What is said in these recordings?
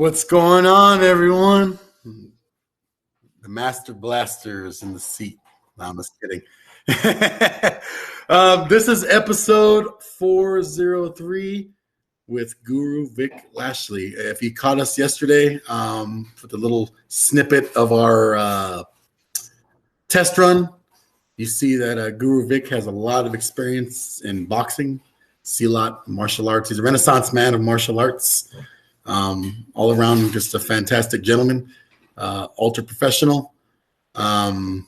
What's going on, everyone? The Master Blaster is in the seat. No, I'm just kidding. This is episode 403 with Guru Vic Lashley. If you caught us yesterday with a little snippet of our test run, you see that Guru Vic has a lot of experience in boxing, Silat, martial arts. He's a renaissance man of martial arts. All around, just a fantastic gentleman, ultra professional. And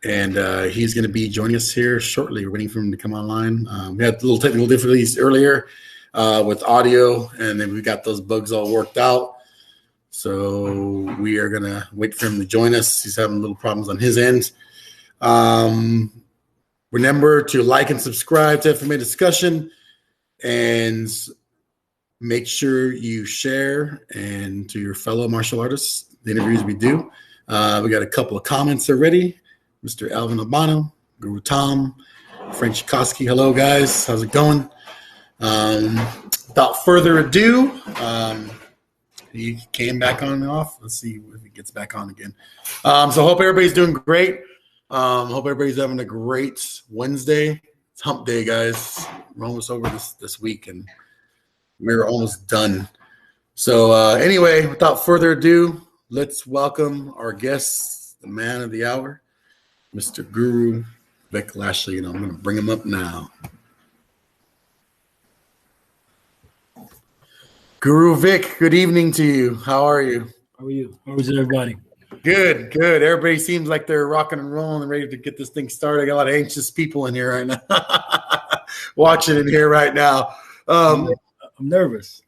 he's going to be joining us here shortly. We're waiting for him to come online. We had little technical difficulties earlier with audio, and then we got those bugs all worked out. So we are going to wait for him to join us. He's having little problems on his end. Remember to like and subscribe to FMA Discussion, and make sure you share and to your fellow martial artists the interviews we do. We got a couple of comments already. Mr. Alvin Albano, Guru Tom, French Koski. Hello, guys. How's it going? Without further ado, he came back on and off. Let's see if he gets back on again. So hope everybody's doing great. Hope everybody's having a great Wednesday. It's hump day, guys. We're almost over this week, and we're almost done. So anyway, without further ado, let's welcome our guest, the man of the hour, Mr. Guru Vic Lashley. And I'm going to bring him up now. Guru Vic, good evening to you. How are you? How are you? How is everybody? Good, good. Everybody seems like they're rocking and rolling and ready to get this thing started. I got a lot of anxious people in here right now, watching in here right now. I'm nervous.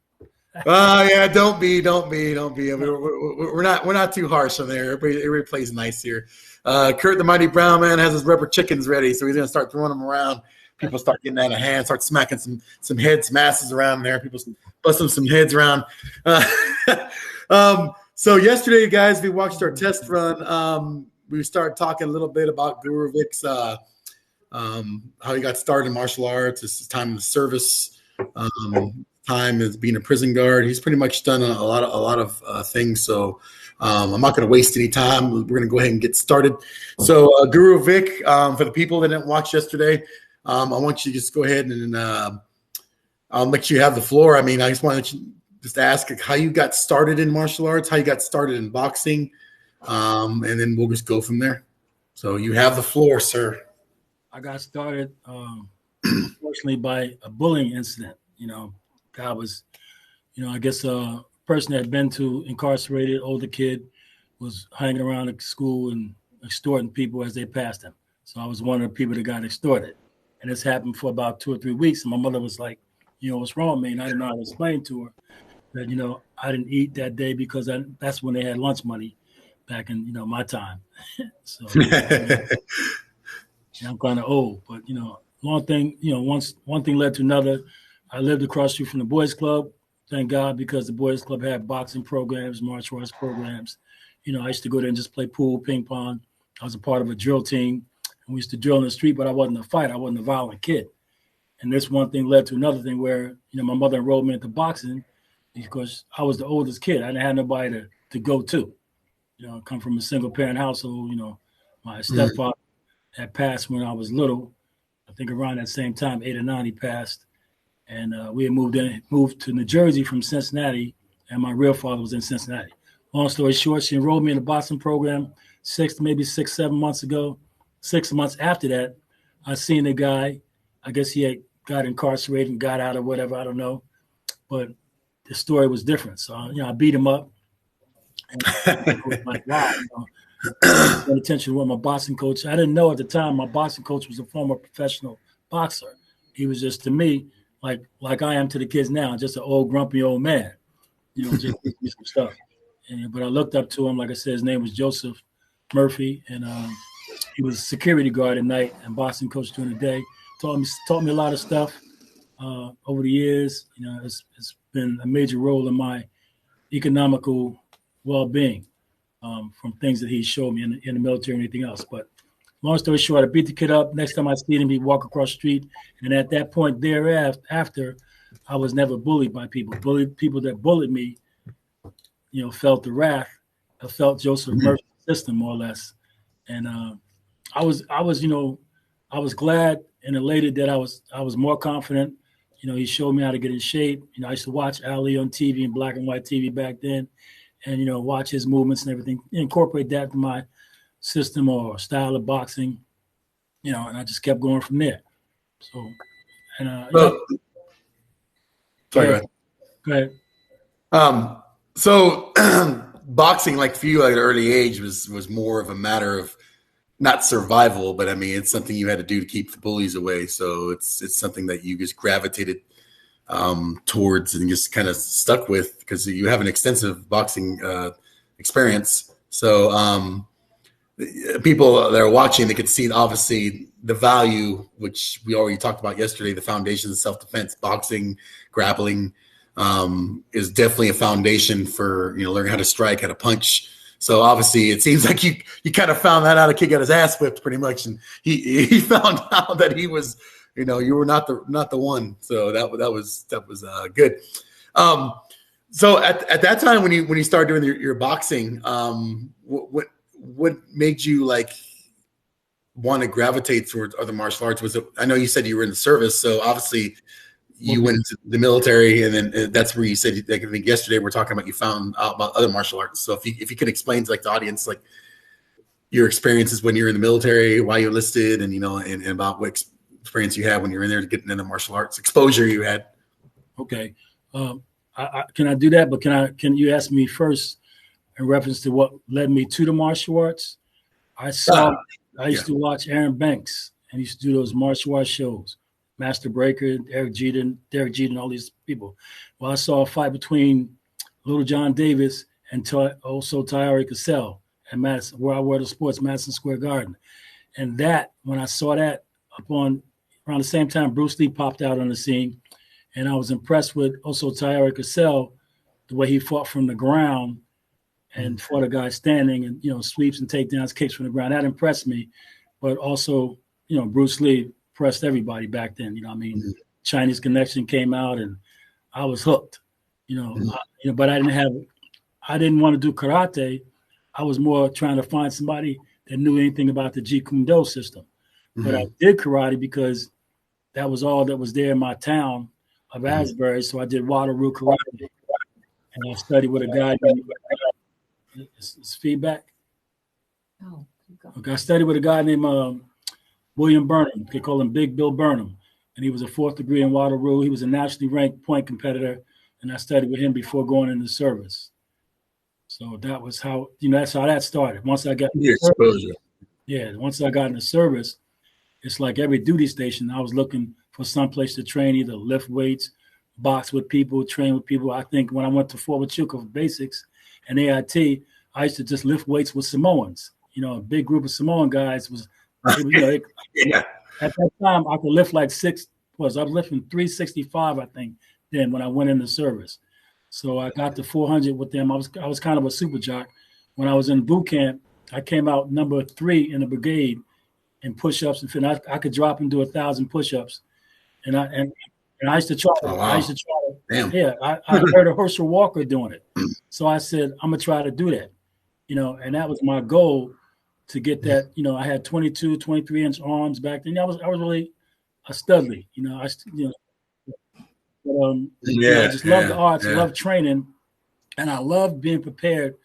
Yeah, don't be. We're not too harsh on there. Everybody plays nice here. Kurt the Mighty Brown Man has his rubber chickens ready, so he's gonna start throwing them around. People start getting out of hand, start smacking some heads, masses around there. People busting some heads around. So yesterday, guys, we watched our test run. We started talking a little bit about Guru Vic's how he got started in martial arts, his time in the service. Time as being a prison guard. He's pretty much done a lot of things. So I'm not going to waste any time. We're going to go ahead and get started. So Guru Vic, for the people that didn't watch yesterday, I want you to just go ahead and I'll let you have the floor. I mean, I just wanted to just ask how you got started in martial arts, how you got started in boxing, and then we'll just go from there. So you have the floor, sir. I got started, unfortunately, by a bullying incident. I was, I guess a person that had been to incarcerated, older kid, was hanging around at school and extorting people as they passed him. So I was one of the people that got extorted. And this happened for about 2 or 3 weeks. And my mother was like, what's wrong with me? And I didn't know how to explain to her that, I didn't eat that day because that's when they had lunch money back in, my time. So I'm kind of old. But, long thing, one thing led to another. I lived across the street from the boys club, thank God, because the boys club had boxing programs, martial arts programs. I used to go there and just play pool, ping pong. I was a part of a drill team, and we used to drill in the street, but I wasn't a fighter. I wasn't a violent kid. And this one thing led to another thing where, my mother enrolled me into boxing because I was the oldest kid. I didn't have nobody to go to. I come from a single parent household. My stepfather had passed when I was little. I think around that same time, 8 or 9, he passed. And we had moved to New Jersey from Cincinnati, and my real father was in Cincinnati. Long story short, she enrolled me in the boxing program 7 months ago. 6 months after that, I seen a guy. I guess he had got incarcerated and got out or whatever. I don't know. But the story was different. So, I beat him up. And I was like, wow. I paid attention to what my boxing coach. I didn't know at the time my boxing coach was a former professional boxer. He was just, to me, like I am to the kids now, just an old grumpy old man, just some stuff. But I looked up to him. Like I said, his name was Joseph Murphy, and he was a security guard at night and boxing coach during the day. Taught me a lot of stuff over the years. It's been a major role in my economical well-being from things that he showed me in the military and anything else. But long story short, I beat the kid up. Next time I see him, he'd walk across the street. And at that point thereafter, I was never bullied by people. People that bullied me felt the wrath. I felt Joseph Murphy's system more or less, and I was glad and elated that I was more confident. He showed me how to get in shape. I used to watch Ali on TV and black and white TV back then, and watch his movements and everything, incorporate that to my system or style of boxing, and I just kept going from there. So, and sorry, go ahead. So boxing, like for you at an early age, was more of a matter of not survival, but I mean, it's something you had to do to keep the bullies away. So it's something that you just gravitated towards and just kind of stuck with because you have an extensive boxing experience. So people that are watching, they could see obviously the value, which we already talked about yesterday, the foundations of self-defense, boxing, grappling is definitely a foundation for, learning how to strike, how to punch. So obviously it seems like you kind of found that out. A kid got his ass whipped pretty much. And he found out that he was, you were not the one. So that was good. So at that time when you started doing your boxing, what made you like want to gravitate towards other martial arts? Was it, I know you said you were in the service, so obviously you went into the military, and then that's where you said, like, I think yesterday we're talking about you found out about other martial arts. So if you could explain to like the audience, like your experiences when you're in the military, why you enlisted, and and about what experience you had when you're in there to getting into martial arts, exposure you had. Okay, can I do that? But can you ask me first in reference to what led me to the martial arts? I used to watch Aaron Banks, and he used to do those martial arts shows. Master Breaker, Derek Jeter, all these people. Well, I saw a fight between Little John Davis and also Tyre Cassell at Madison, where I were the sports, Madison Square Garden. And that, when I saw that around the same time, Bruce Lee popped out on the scene, and I was impressed with also Tyre Cassell, the way he fought from the ground and fought a guy standing and, sweeps and takedowns, kicks from the ground. That impressed me. But also, Bruce Lee impressed everybody back then. Chinese Connection came out and I was hooked, but I didn't want to do karate. I was more trying to find somebody that knew anything about the Jeet Kune Do system. But I did karate because that was all that was there in my town of Asbury. So I did Waterloo karate, and I studied with a guy named Is feedback. Oh, okay. I studied with a guy named William Burnham. They call him Big Bill Burnham. And he was a 4th degree in Waterloo. He was a nationally ranked point competitor. And I studied with him before going into service. So that was how, that's how that started. Once I got exposure. Once I got in the service, it's like every duty station, I was looking for some place to train, either lift weights, box with people, train with people. I think when I went to Fort Huachuca for basics and AIT, I used to just lift weights with Samoans. A big group of Samoan guys was, at that time, I could lift like I was lifting 365, I think, then when I went into service. So I got to 400 with them. I was kind of a super jock. When I was in boot camp, I came out number 3 in the brigade in push-ups and I could drop and do 1,000 push-ups. And I used to try. Oh, wow. I used to try. Damn. Yeah, I heard of Herschel Walker doing it, so I said I'm gonna try to do that. And that was my goal, to get that. I had 22, 23-inch arms back then. I was really a studly. I just love the arts, love training, and I love being prepared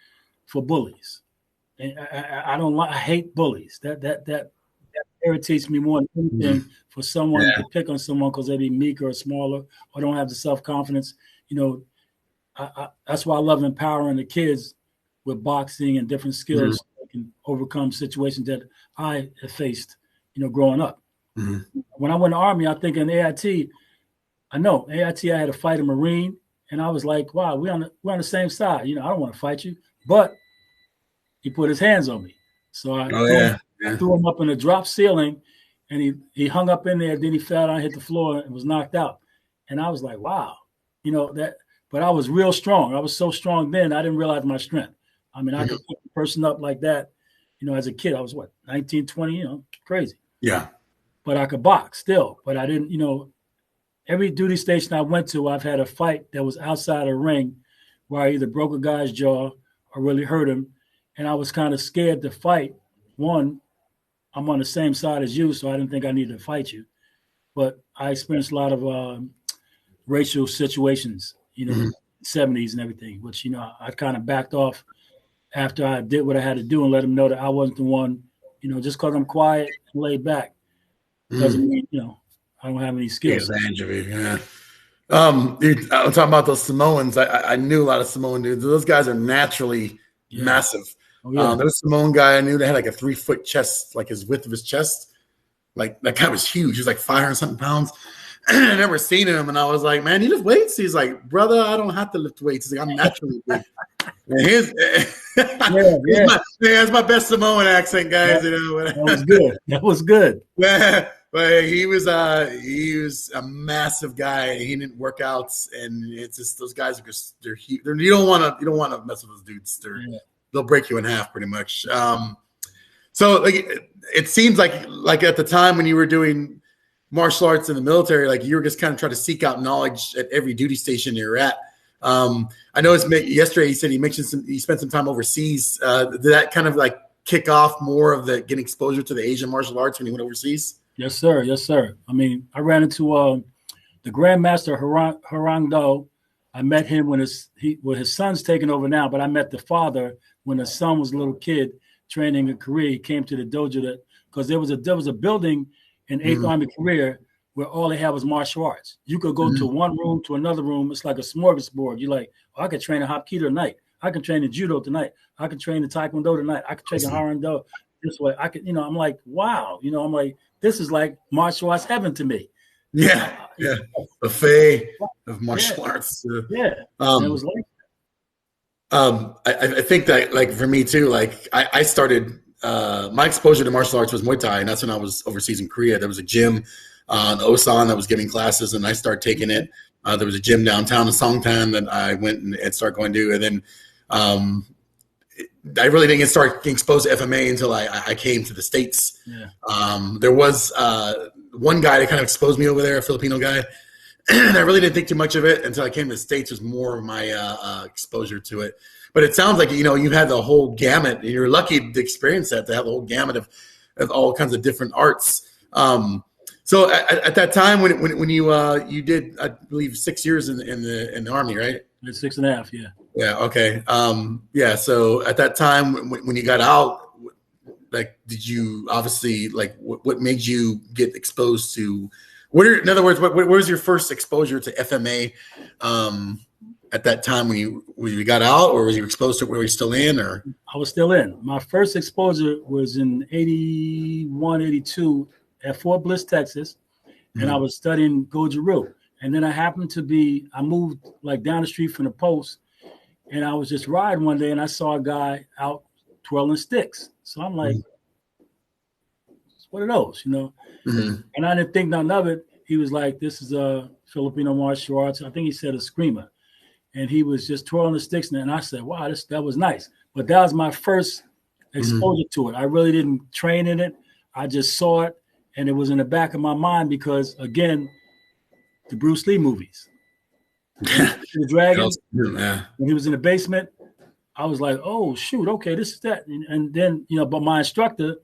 for bullies. And I hate bullies. That irritates me more than anything. For someone to pick on someone because they be meek or smaller or don't have the self-confidence. That's why I love empowering the kids with boxing and different skills so they can overcome situations that I have faced, growing up. When I went to the Army, I think in AIT, I had to fight a Marine, and I was like, wow, we're on the same side. I don't want to fight you. But he put his hands on me. So I threw him up in a drop ceiling, and he hung up in there. Then he fell down, hit the floor, and was knocked out. And I was like, wow, that. But I was real strong. I was so strong then, I didn't realize my strength. I mean, I could pick a person up like that, as a kid. I was 19, 20, crazy. Yeah. But I could box still. But I didn't, every duty station I went to, I've had a fight that was outside a ring where I either broke a guy's jaw or really hurt him, and I was kind of scared to fight. One, I'm on the same side as you, so I didn't think I needed to fight you. But I experienced a lot of racial situations, Mm-hmm. 70s and everything, which, I kind of backed off after I did what I had to do and let them know that I wasn't the one, just because I'm quiet and laid back doesn't mean, I don't have any skills. Yeah. I'm talking about those Samoans. I knew a lot of Samoan dudes. Those guys are naturally massive. Oh, yeah. There was a Samoan guy I knew that had like a 3-foot chest, like his width of his chest. Like that guy was huge. He was like 500-something pounds. I never seen him, and I was like, "Man, you lift weights?" He's like, "Brother, I don't have to lift weights." He's like, "I'm naturally big." That's my best Samoan accent, guys. That was good. That was good. But he was a massive guy. He didn't work out, and it's just those guys are just they're huge. You don't want to mess with those dudes. They'll break you in half pretty much. So like it seems like at the time when you were doing martial arts in the military, like you were just kind of trying to seek out knowledge at every duty station you're at. I know yesterday he said he spent some time overseas. Did that kind of like kick off more of the getting exposure to the Asian martial arts when he went overseas? Yes, sir. Yes, sir. I mean, I ran into the Grandmaster Harang Do. I met him when his son's taken over now, but I met the father when the son was a little kid training in Korea. He came to the dojo because there was a building in 8th Army Korea where all they had was martial arts. You could go to one room to another room. It's like a smorgasbord. You're like, I could train in Hapkido tonight. I can train in Judo tonight. I can train in Taekwondo tonight. I can train in Harang-Do this way. I could, I'm like, wow. I'm like, this is like martial arts heaven to me. Yeah. Buffet of martial arts. It was like I think that, like, for me too, like I started my exposure to martial arts was Muay Thai, and that's when I was overseas in Korea. There was a gym in Osan that was giving classes, and I started taking it. There was a gym downtown in Songtan that I went and started going to, and then I really didn't start getting exposed to FMA until I came to the States. There was one guy that kind of exposed me over there, a Filipino guy, and I really didn't think too much of it until I came to the States. Was more of my exposure to it. But it sounds like, you had the whole gamut, and you're lucky to experience that, to have the whole gamut of all kinds of different arts. So at that time when you did, I believe, 6 years in the Army, right? 6.5, yeah. Yeah. Okay. So at that time when you got out, like, did you obviously, like, what made you get exposed to? In other words, what was your first exposure to FMA? At that time when you got out, or was you exposed to it? Were you still in, or? I was still in. My first exposure was in 81, 82 at Fort Bliss, Texas, and I was studying Guro. And then I moved like down the street from the post, and I was just riding one day, and I saw a guy out twirling sticks. So I'm like, what are those, And I didn't think nothing of it. He was like, this is a Filipino martial arts. I think he said a screamer. And he was just twirling the sticks. And I said, wow, that was nice. But that was my first exposure to it. I really didn't train in it. I just saw it. And it was in the back of my mind because, again, the Bruce Lee movies. The Dragon, when he was in the basement, I was like, oh, shoot, okay, this is that. And then, but my instructor,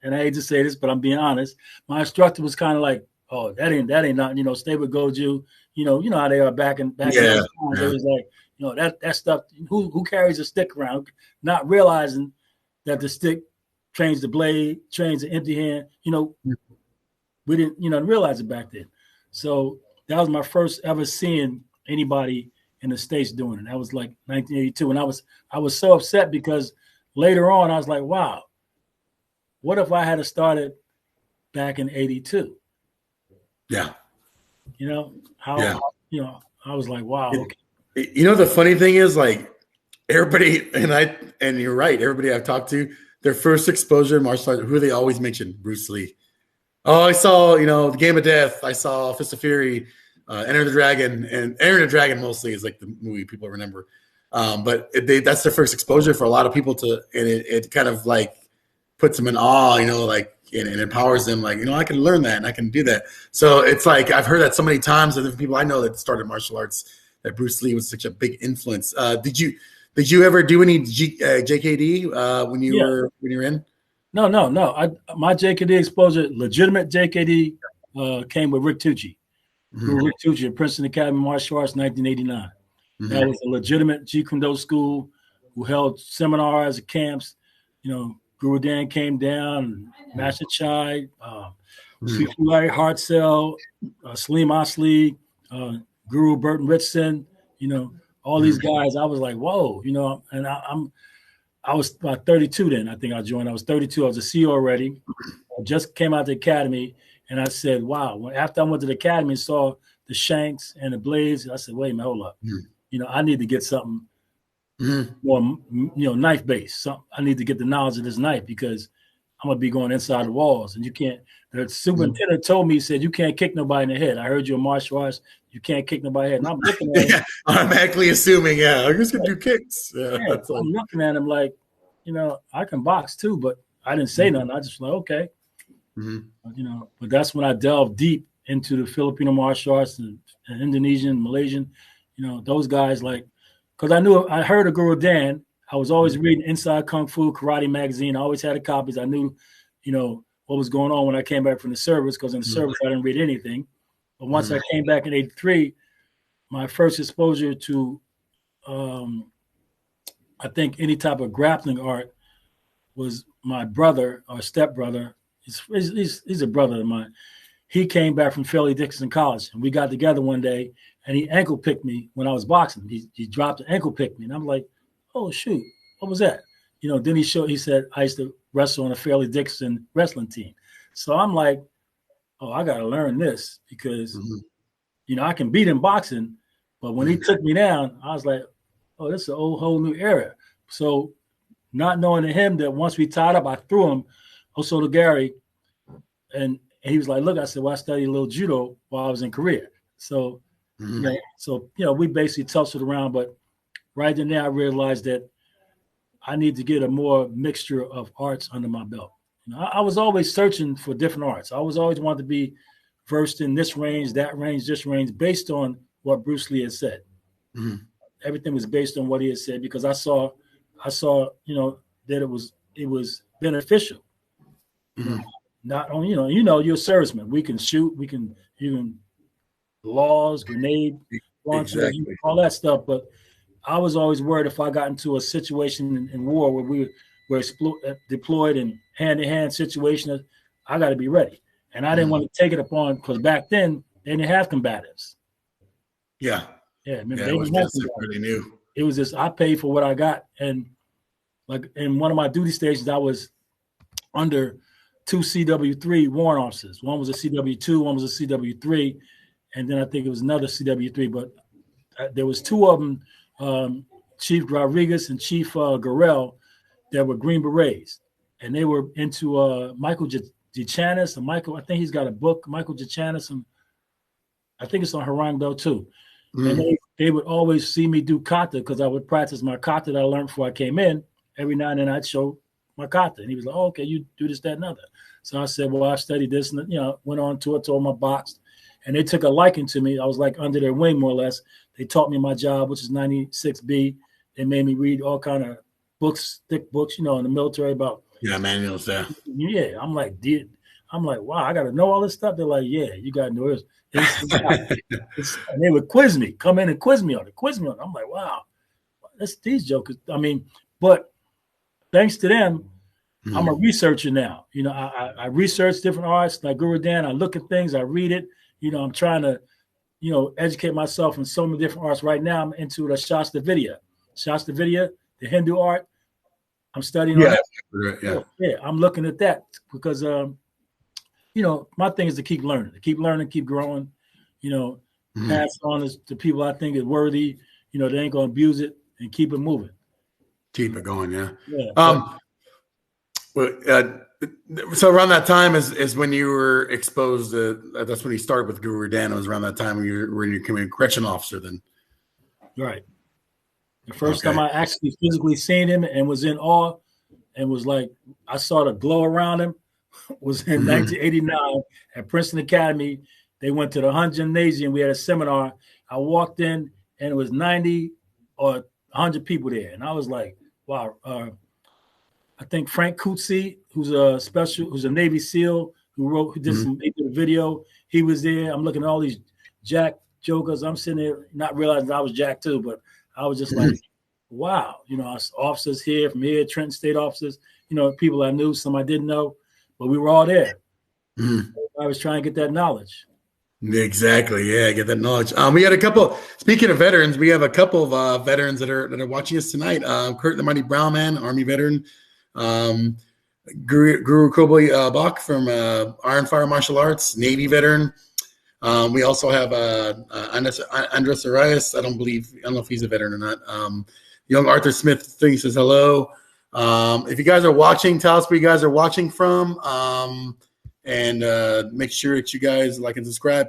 and I hate to say this, but I'm being honest, my instructor was kind of like, oh, that ain't nothing, stay with Goju. You know how they are back in those times. It was like, that stuff, who carries a stick around, not realizing that the stick trains the blade, trains the empty hand. We didn't realize it back then. So that was my first ever seeing anybody in the States doing it. That was like 1982. And I was so upset because later on I was like, wow, what if I had started back in 82? Yeah. I was like, wow. Okay. The funny thing is, like, everybody, and you're right, everybody I've talked to, their first exposure to martial arts, who they always mention, Bruce Lee. Oh, I saw, The Game of Death. I saw Fist of Fury, Enter the Dragon, and Enter the Dragon mostly is like the movie people remember. But that's their first exposure for a lot of people and it kind of like puts them in awe, and empowers them, like, I can learn that and I can do that. So it's like, I've heard that so many times of the people I know that started martial arts, that Bruce Lee was such a big influence. Did you ever do any JKD when you were in? No. My JKD exposure, legitimate JKD, came with Rick Tucci. Rick Tucci at Princeton Academy of Martial Arts, 1989. That was a legitimate Jeet Kune Do school who held seminars and camps. Guro Dan came down, Master Chai, Larry Hartzell, Salim Asli, Guru Burton Richardson, all these guys. I was like, whoa, and I was about 32 then. I think I joined. I was 32. I was a CEO already. I just came out of the academy, and I said, wow. After I went to the academy and saw the shanks and the blades, I said, wait a minute, hold up. I need to get something more, knife based. I need to get the knowledge of this knife because I'm gonna be going inside the walls, and you can't. The superintendent told me, he said, you can't kick nobody in the head. I heard you're a martial arts. You can't kick nobody in the head. And I'm looking at him. Automatically assuming, I'm just gonna do kicks. I'm looking at him like, I can box too, but I didn't say nothing. I just like, okay. But that's when I delved deep into the Filipino martial arts and Indonesian, Malaysian, those guys, like, because I heard of Guro Dan. I was always reading Inside Kung Fu Karate magazine. I always had the copies. I knew, what was going on when I came back from the service, because in the service I didn't read anything. But once I came back in '83, my first exposure to, I think, any type of grappling art was my brother or stepbrother. He's a brother of mine. He came back from Fairleigh Dickinson College, and we got together one day, and he ankle picked me when I was boxing. He dropped an ankle pick me, and I'm like, oh shoot, what was that? Then he said I used to wrestle on a Fairleigh Dickinson wrestling team. So I'm like, oh, I gotta learn this because I can beat in boxing, but when he took me down, I was like, oh, this is a whole new era. So not knowing to him that once we tied up, I threw him Osoto Gary, and he was like, look, I said, well, I studied a little judo while I was in Korea. So, we basically tussled around, but right then there, I realized that I need to get a more mixture of arts under my belt. I was always searching for different arts. I was always wanted to be versed in this range, that range, this range, based on what Bruce Lee had said. Everything was based on what he had said because I saw, that it was beneficial. Not only, you're a serviceman. We can shoot, you can laws, grenade launchers, all that stuff. But I was always worried if I got into a situation in war where we were deployed in hand-to-hand situations, I got to be ready. And I didn't want to take it upon, because back then they didn't have combatives. Yeah. It was pretty new. It was just I paid for what I got, and like in one of my duty stations, I was under 2 CW3 warrant officers. One was a CW2, one was a CW3, and then I think it was another CW3. But there was two of them, Chief Rodriguez and Chief Garrell, that were Green Berets, and they were into Michael Jachanis. And Michael, I think he's got a book, Michael Jachanis, and I think it's on Harangdo too. And they would always see me do kata because I would practice my kata that I learned before I came in. Every now and then I'd show my kata, and he was like, "Oh, okay, you do this, that, and other." So I said, "Well, I studied this," and went on to it, told my box, and they took a liking to me. I was like under their wing more or less. They taught me my job, which is 96B. They made me read all kind of books, thick books, in the military about manuals there. Yeah, I'm like, wow, I got to know all this stuff. They're like, yeah, you got to know this. And they would quiz me, come in and quiz me on it. I'm like, wow, that's these jokers. I mean, but thanks to them, I'm a researcher now. I research different arts like Guro Dan. I look at things, I read it. I'm trying to, educate myself in so many different arts. Right now, I'm into the Shasta Vidya, the Hindu art. I'm studying on that. Yeah, I'm looking at that because my thing is to keep learning, keep growing, pass on to people I think is worthy, they ain't going to abuse it, and keep it moving. Keep it going, so around that time is when you were exposed to, that's when you started with Guro Dan. It was around that time when you were becoming a correction officer then. Right. The first time I actually physically seen him and was in awe and was like, I saw the glow around him was in 1989 at Princeton Academy. They went to the Hun Gymnasium. We had a seminar. I walked in and it was 90 or 100 people there, and I was like, wow. I think Frank Coetzee, who's a Navy SEAL who did a video. He was there. I'm looking at all these Jack jokers. I'm sitting there not realizing I was Jack too, but I was just like, wow. Officers here from here, Trenton State officers. People I knew, some I didn't know, but we were all there. I was trying to get that knowledge. Exactly. Yeah, get that knowledge. We had a couple. Speaking of veterans, we have a couple of veterans that are watching us tonight. Kurt the Mighty Brown Man, Army veteran. Guro Bach from Iron Fire Martial Arts, Navy veteran. We also have Andres Arias. I don't know if he's a veteran or not. Young Arthur Smith says hello. If you guys are watching, tell us where you guys are watching from. And make sure that you guys like and subscribe.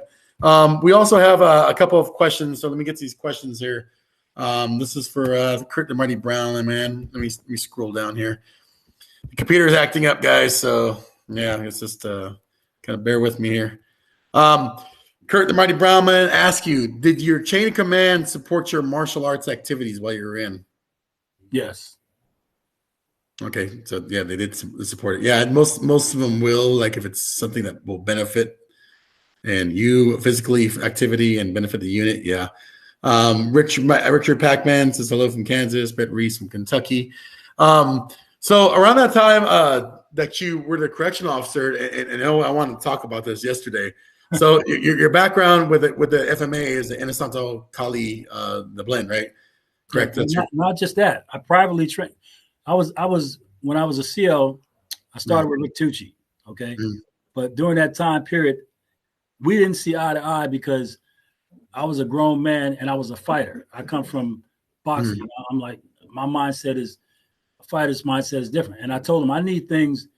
We also have a couple of questions. So let me get these questions here. This is for Kurt the Mighty Brown, man. Let me scroll down here. The computer is acting up, guys. So yeah, it's just kind of bear with me here. Kurt the Mighty Brown Man asks you, did your chain of command support your martial arts activities while you were in? Yes. Okay, so yeah, they did support it. Yeah, most of them will, like if it's something that will benefit and you physically activity and benefit the unit. Yeah. Richard Pac-Man says hello from Kansas. Brett Reese from Kentucky. So around that time that you were the correction officer, and I wanted to talk about this yesterday. So your background with the FMA is the Inosanto Kali, the blend, right? Correct. That's not just that. I privately trained. I was when I was a CO, I started with Rick Tucci. Okay, but during that time period, we didn't see eye to eye because I was a grown man and I was a fighter. I come from boxing. I'm like, my mindset is a fighter's mindset is different. And I told him I need things,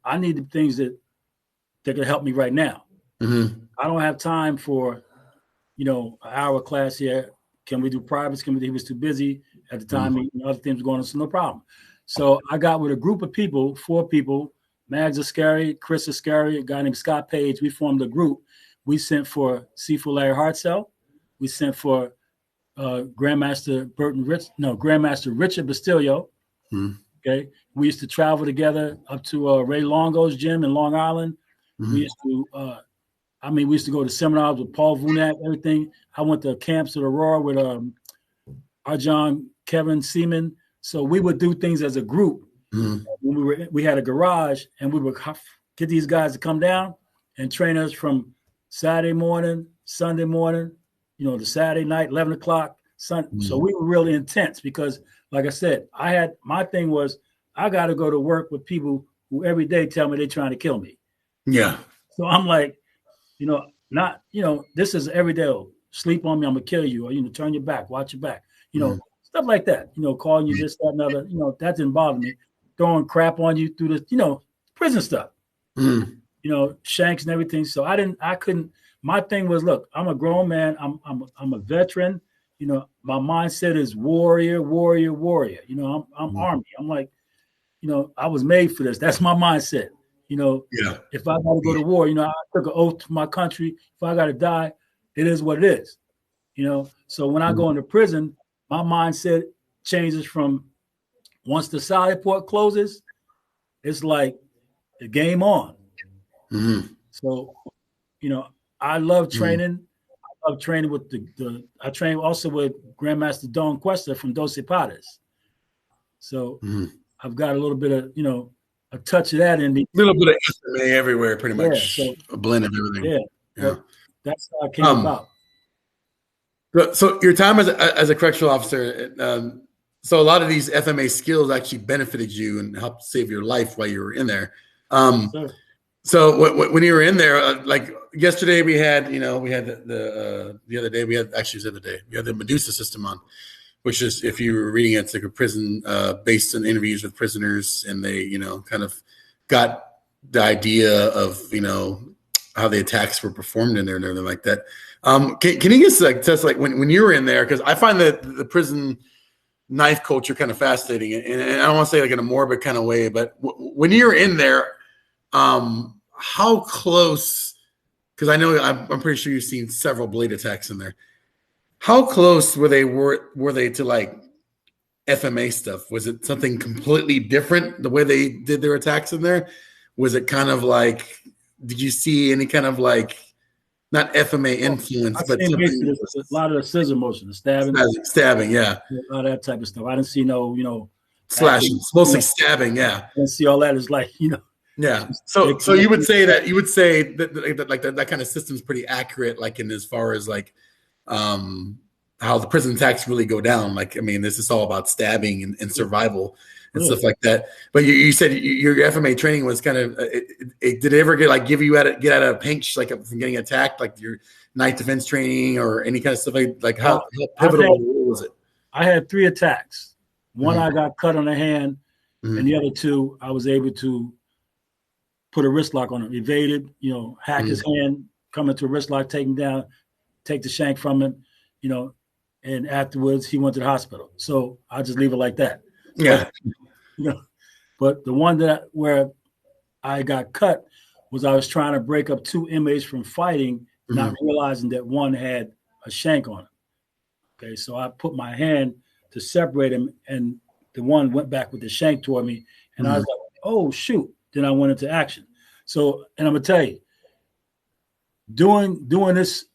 I need the things that could help me right now. I don't have time for, an hour class here. Can we do privates? He was too busy at the time. Other things were going on, so no problem. So I got with a group of people, 4 people, Mags Ascari, Chris Ascari, a guy named Scott Page. We formed a group. We sent for Seafood Larry Hartzell. We sent for Grandmaster Richard Bastillo. Okay. We used to travel together up to Ray Longo's gym in Long Island. We used to we used to go to seminars with Paul Vunak, everything. I went to camps at Aurora with Arjan, Kevin Seaman. So we would do things as a group. When we had a garage, and we would get these guys to come down and train us from Saturday morning, Sunday morning, the Saturday night, 11 o'clock. So we were really intense because, like I said, my thing was I got to go to work with people who every day tell me they're trying to kill me. Yeah. So I'm like, this is every day. Sleep on me, I'm gonna kill you, or turn your back, watch your back, stuff like that. Calling you this, that, and other. That didn't bother me. Throwing crap on you through the, prison stuff. Shanks and everything. So I couldn't. My thing was, look, I'm a grown man. I'm a veteran. My mindset is warrior. I'm Army. I'm like, I was made for this. That's my mindset. If I got to go to war, I took an oath to my country. If I got to die, it is what it is. So when I go into prison, my mindset changes from once the side port closes, it's like the game on. So, I love training. I love training with I train also with Grandmaster Don Cuesta from Doce Patas. So I've got a little bit of, a touch of that in me. A little bit of SMA everywhere, pretty much. So, a blend of everything. Yeah. That's how I came about. So your time as a correctional officer, so a lot of these FMA skills actually benefited you and helped save your life while you were in there. Sure. So when you were in there, like yesterday, we had the other day we had the Medusa system on, which is, if you were reading it, it's like a prison based on interviews with prisoners, and they kind of got the idea of how the attacks were performed in there and everything like that. Can you just test when you were in there, because I find that the prison knife culture kind of fascinating, and I don't want to say like in a morbid kind of way, but when you're in there, how close? Because I know I'm pretty sure you've seen several blade attacks in there. How close were they to like FMA stuff? Was it something completely different the way they did their attacks in there? Was it kind of like, did you see any kind of like, not FMA influence, I but seen basically something a lot of the scissor motion, the stabbing, stabbing, yeah, a lot of that type of stuff. I didn't see no, slashing, hacking, it's mostly stabbing, yeah, I didn't see all that. It's like, yeah. they So come you up would with say that like that kind of system is pretty accurate, like in as far as like um how the prison attacks really go down. Like, I mean, this is all about stabbing and survival and stuff like that. But you said your FMA training was kind of, did it ever get give you get out of a pinch, like from getting attacked, like your night defense training or any kind of stuff like how pivotal was it? I had 3 attacks. One, I got cut on the hand, and the other 2, I was able to put a wrist lock on him, evaded, hack his hand, come into a wrist lock, take him down, take the shank from him, and afterwards he went to the hospital. So I'll just leave it like that. Yeah. But the one where I got cut was I was trying to break up 2 inmates from fighting, not realizing that one had a shank on him. Okay, so I put my hand to separate him, and the one went back with the shank toward me, and I was like, oh, shoot. Then I went into action. So, and I'm going to tell you, doing this,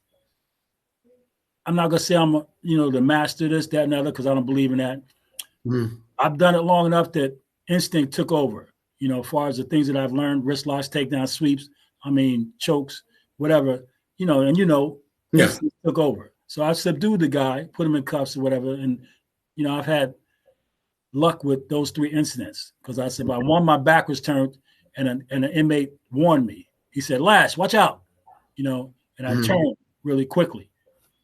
I'm not going to say I'm, the master of this, that, and the other, because I don't believe in that. I've done it long enough that instinct took over, as far as the things that I've learned, wrist locks, takedown sweeps, chokes, whatever, and instinct took over. So I subdued the guy, put him in cuffs or whatever. And, I've had luck with those 3 incidents because I said, by one, my back was turned and an inmate warned me. He said, Lash, watch out, and I turned really quickly,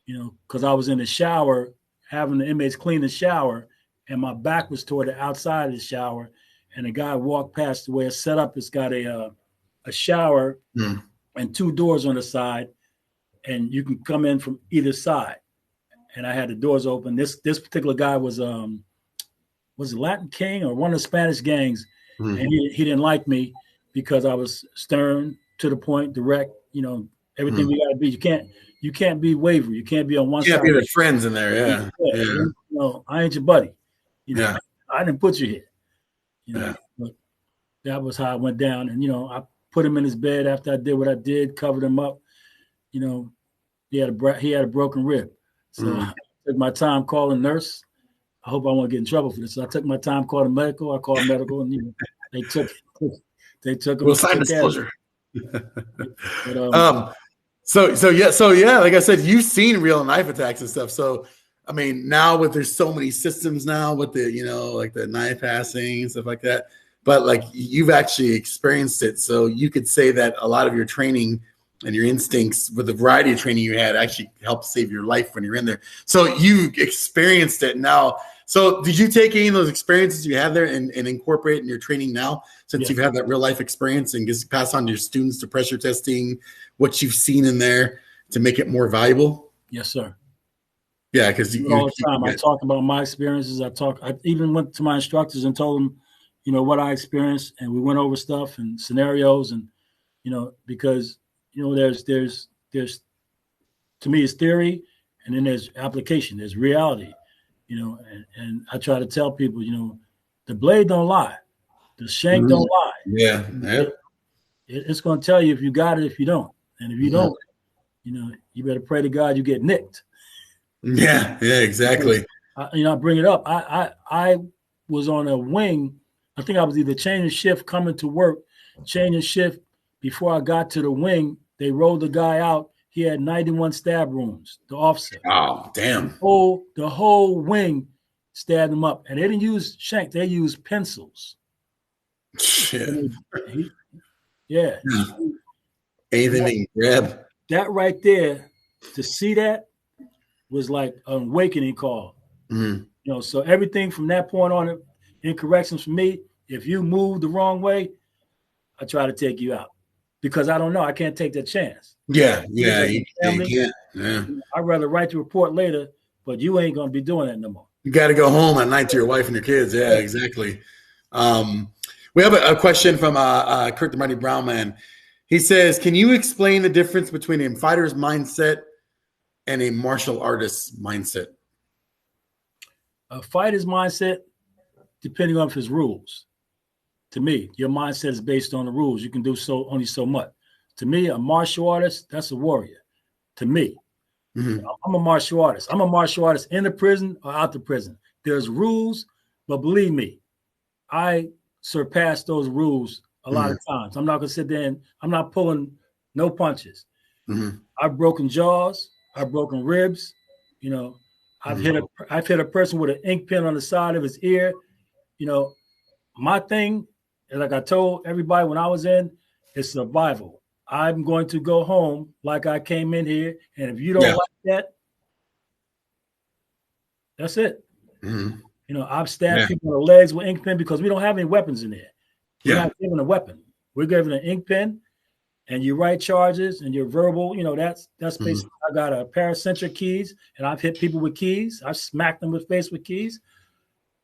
because I was in the shower, having the inmates clean the shower, and my back was toward the outside of the shower. And the guy walked past the way it's set up. It's got a shower and 2 doors on the side, and you can come in from either side. And I had the doors open. This particular guy was it Latin King or one of the Spanish gangs, and he didn't like me because I was stern, to the point, direct. Everything we got to be. You can't be wavery. You can't be on one side. You can't be the friends in there. Yeah. I ain't your buddy. Yeah. I didn't put you here. But that was how it went down. And I put him in his bed after I did what I did, covered him up. He had a broken rib. So I took my time calling nurse. I hope I won't get in trouble for this. So I took my time calling medical. I called medical, and they took him. We'll sign disclosure. So yeah, like I said, you've seen real knife attacks and stuff. So I mean, now there's so many systems now with the like the knife passing and stuff like that. But like you've actually experienced it, so you could say that a lot of your training and your instincts with the variety of training you had actually helped save your life when you're in there. So you experienced it now. So did you take any of those experiences you had there and incorporate in your training now, since you've had that real life experience, and just pass on to your students, to pressure testing, what you've seen in there to make it more valuable? Yes, sir. Yeah, because all the time I talk about my experiences. I even went to my instructors and told them, what I experienced, and we went over stuff and scenarios, and because there's to me it's theory, and then there's application, there's reality, and I try to tell people, the blade don't lie, the shank don't lie. Yeah. It's going to tell you if you got it, if you don't, and if you don't, you better pray to God you get nicked. Yeah, exactly. I bring it up. I was on a wing. I think I was either changing shift, coming to work, changing shift. Before I got to the wing, they rolled the guy out. He had 91 stab wounds, the officer. Oh, damn. The whole wing stabbed him up. And they didn't use shank. They used pencils. Shit. Yeah. Anything they can grab. That right there, to see that was like an awakening call. So everything from that point on, in corrections for me, if you move the wrong way, I try to take you out, because I don't know. I can't take that chance. Yeah, you can't. Yeah. I'd rather write the report later, but you ain't going to be doing that no more. You got to go home at night to your wife and your kids. Yeah, exactly. We have a question from Kurt the Mighty Brown Man. He says, can you explain the difference between a fighter's mindset and a martial artist's mindset? A fighter's mindset, depending on his rules. To me, your mindset is based on the rules. You can do only so much. To me, a martial artist, that's a warrior. To me, I'm a martial artist. I'm a martial artist in the prison or out the prison. There's rules, but believe me, I surpass those rules a lot of times. I'm not going to sit there and I'm not pulling no punches. I've broken jaws. I've broken ribs. You know, I've hit a person with an ink pen on the side of his ear. You know, my thing, like I told everybody when I was in, is survival. I'm going to go home like I came in here, and if you don't like that, that's it. You know, I've stabbed people in the legs with ink pen because we don't have any weapons in there. We're not given a weapon. We're given an ink pen, and you write charges, and you're verbal. You know, that's basically. I got a pair of Centric keys, and I've hit people with keys. I've smacked them with face with keys.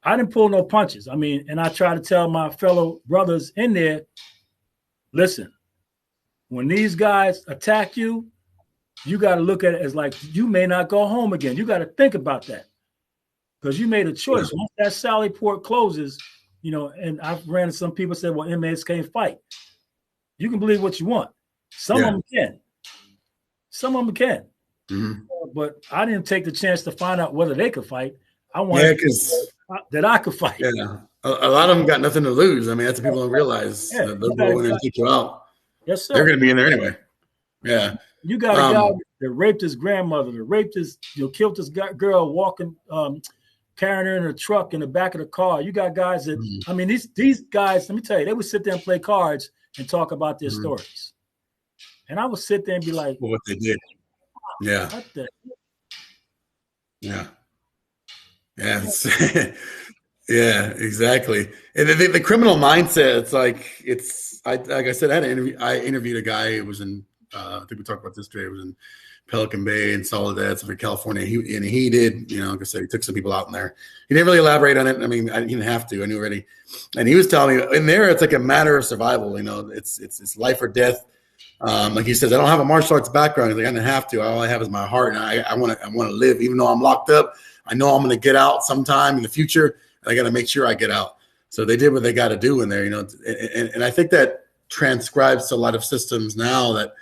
I didn't pull no punches. I mean, and I try to tell my fellow brothers in there, listen, when these guys attack you, you got to look at it as like you may not go home again. You got to think about that because you made a choice. Once that Sally Port closes, you know, and I've ran into some people said, well, inmates can't fight. You can believe what you want. Some of them can. Some of them can. But I didn't take the chance to find out whether they could fight. I wanted that I could fight. Yeah. A lot of them got nothing to lose. I mean, that's what people don't realize. They'll go in and take you out. Yes, sir. They're going to be in there anyway. Yeah. You got a guy that raped his grandmother, that raped his, killed this girl walking, carrying her in a truck in the back of the car. You got guys that, I mean, these guys, let me tell you, they would sit there and play cards and talk about their stories. And I would sit there and be like, well, what they did. Yeah. What the? Yeah. Yeah. Yeah, exactly. And the criminal mindset, like I said, I interviewed a guy who was in, I think we talked about this today, it was in Pelican Bay and Soledad, for California. He did, you know, like I said, he took some people out in there. He didn't really elaborate on it. I mean, he didn't have to, I knew already. And he was telling me in there, it's like a matter of survival, you know, it's life or death. Like he says, I don't have a martial arts background. He's like, I didn't have to. All I have is my heart. And I want to live, even though I'm locked up. I know I'm going to get out sometime in the future. I got to make sure I get out. So they did what they got to do in there, you know. And I think that transcribes to a lot of systems now that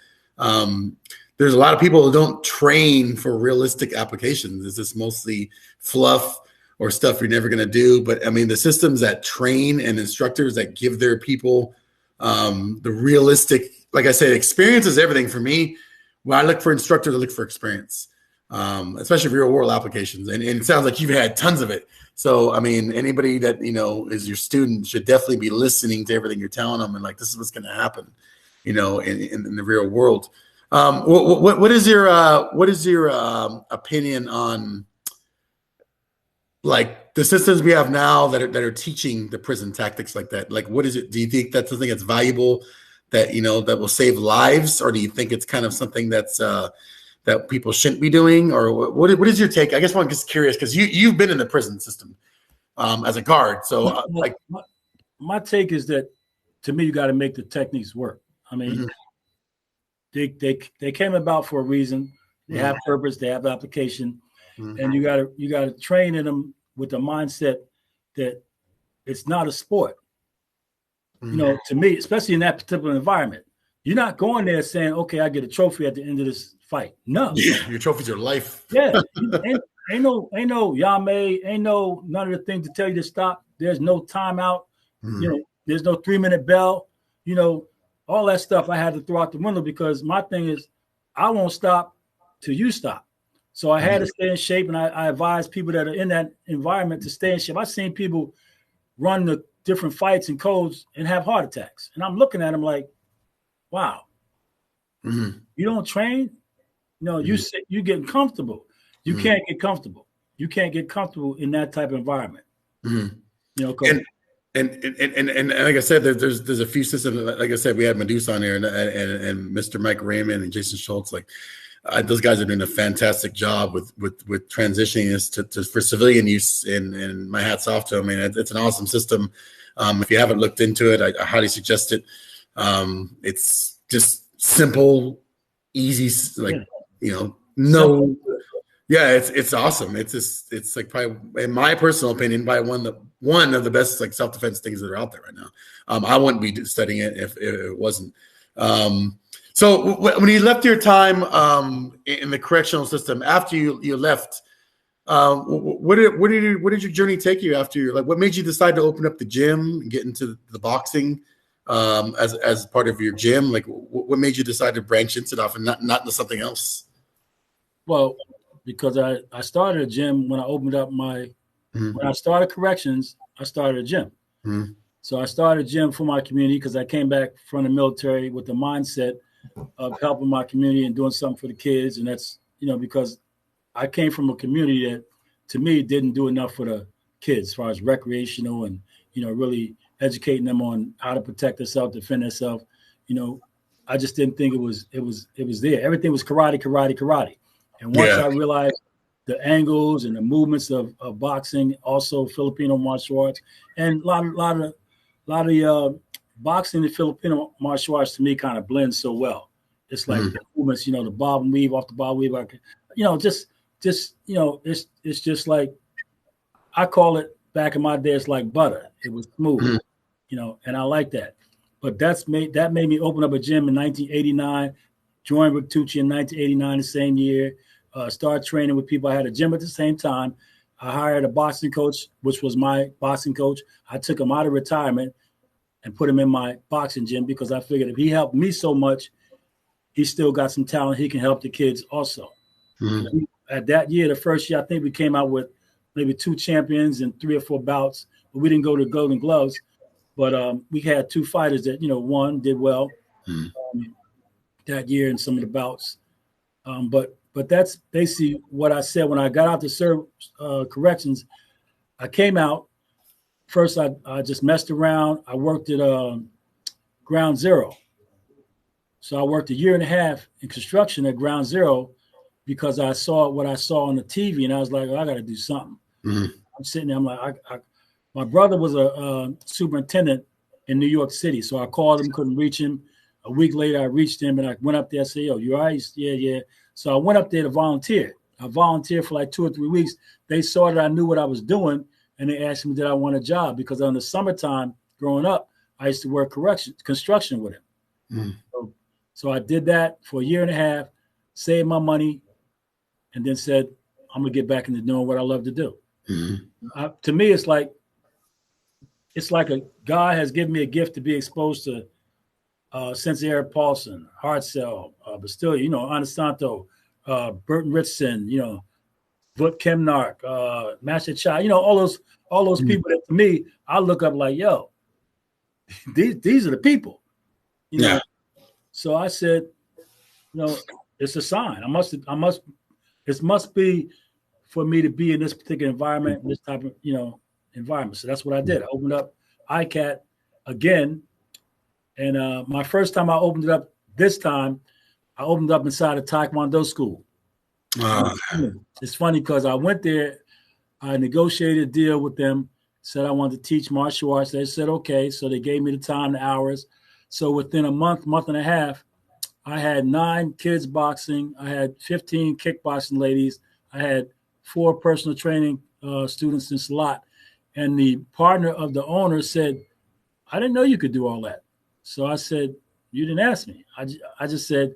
there's a lot of people who don't train for realistic applications. It's just mostly fluff or stuff you're never going to do. But I mean, the systems that train and instructors that give their people the realistic, like I said, experience is everything for me. When I look for instructors, I look for experience. Especially real world applications. And it sounds like you've had tons of it. So, I mean, anybody that, you know, is your student should definitely be listening to everything you're telling them. And like, this is what's going to happen, you know, in the real world. What is your opinion on like the systems we have now that are teaching the prison tactics like that? Like, what is it? Do you think that's something that's valuable that, you know, that will save lives? Or do you think it's kind of something that's, that people shouldn't be doing, or what is your take? I guess I'm just curious because you've been in the prison system as a guard. So my take is that to me, you got to make the techniques work. I mean, they came about for a reason. They have purpose. They have application, and you got to train in them with the mindset that it's not a sport. You know, to me, especially in that particular environment, you're not going there saying, "Okay, I get a trophy at the end of this fight." No, your trophies are life. Yeah, ain't no Yame, ain't no none of the things to tell you to stop. There's no timeout. You know, there's no 3-minute bell. You know, all that stuff I had to throw out the window because my thing is, I won't stop till you stop. So I had to stay in shape, and I advise people that are in that environment to stay in shape. I've seen people run the different fights and codes and have heart attacks, and I'm looking at them like, wow, you don't train? No, you getting comfortable. You can't get comfortable. You can't get comfortable in that type of environment. You know, and like I said, there's a few systems. Like I said, we had Medusa on here and Mr. Mike Raymond and Jason Schultz. Like those guys are doing a fantastic job with transitioning this to for civilian use. And my hat's off to them. I mean, it's an awesome system. If you haven't looked into it, I highly suggest it. It's just simple, easy, like, you know, no Yeah, it's awesome. It's like probably, in my personal opinion, probably one of the best like self-defense things that are out there right now. I wouldn't be studying it if it wasn't. So when you left your time in the correctional system after you left, where did your journey take you after you, like, what made you decide to open up the gym and get into the boxing as part of your gym? Like, what made you decide to branch into that and not into something else? Well, because I started a gym when I opened up when I started corrections, I started a gym. Mm-hmm. So I started a gym for my community because I came back from the military with the mindset of helping my community and doing something for the kids. And that's, because I came from a community that, to me, didn't do enough for the kids as far as recreational and, really educating them on how to protect themselves, defend themselves. I just didn't think it was there. Everything was karate. And once I realized the angles and the movements of boxing, also Filipino martial arts, and a lot of boxing and Filipino martial arts to me kind of blend so well. It's like the movements, the bob and weave off the bob and weave. It's just like, I call it back in my day, it's like butter. It was smooth, and I like that. But that made me open up a gym in 1989, joined with Tucci in 1989, the same year. Started training with people. I had a gym at the same time. I hired a boxing coach, which was my boxing coach. I took him out of retirement and put him in my boxing gym because I figured if he helped me so much, he still got some talent. He can help the kids also. Mm-hmm. At that year, the first year, I think we came out with maybe 2 champions and 3 or 4 bouts, but we didn't go to Golden Gloves. But we had 2 fighters that, one did well that year in some of the bouts. But that's basically what I said when I got out to serve corrections. I came out. First, I just messed around. I worked at Ground Zero. So I worked 1.5 years in construction at Ground Zero because I saw what I saw on the TV, and I was like, I got to do something. Mm-hmm. I'm sitting there. I'm like, my brother was a superintendent in New York City, so I called him, couldn't reach him. A week later, I reached him, and I went up there and said, yo, you all right? Yeah. So I went up there to volunteer. I volunteered for like 2 or 3 weeks. They saw that I knew what I was doing, and they asked me, did I want a job? Because in the summertime, growing up, I used to work construction with him. Mm. So I did that for 1.5 years, saved my money, and then said, I'm going to get back into doing what I love to do. Mm-hmm. To me, it's like a God has given me a gift to be exposed to Sensei Eric Paulson, Hartzell, Bastillia, Anasanto, Burton Richardson, Vut Kemnark, Master Chai, all those people that to me, I look up like, yo, these are the people. Yeah. So I said, it's a sign. It must be for me to be in this particular environment, this type of, environment. So that's what I did. I opened up ICAT again. And my first time I opened it up, this time, I opened up inside a Taekwondo school. It's funny because I went there, I negotiated a deal with them, said I wanted to teach martial arts. They said, okay. So they gave me the time, the hours. So within a month and a half, I had 9 kids boxing. I had 15 kickboxing ladies. I had 4 personal training students in Salat. And the partner of the owner said, I didn't know you could do all that. So I said, you didn't ask me. I just said,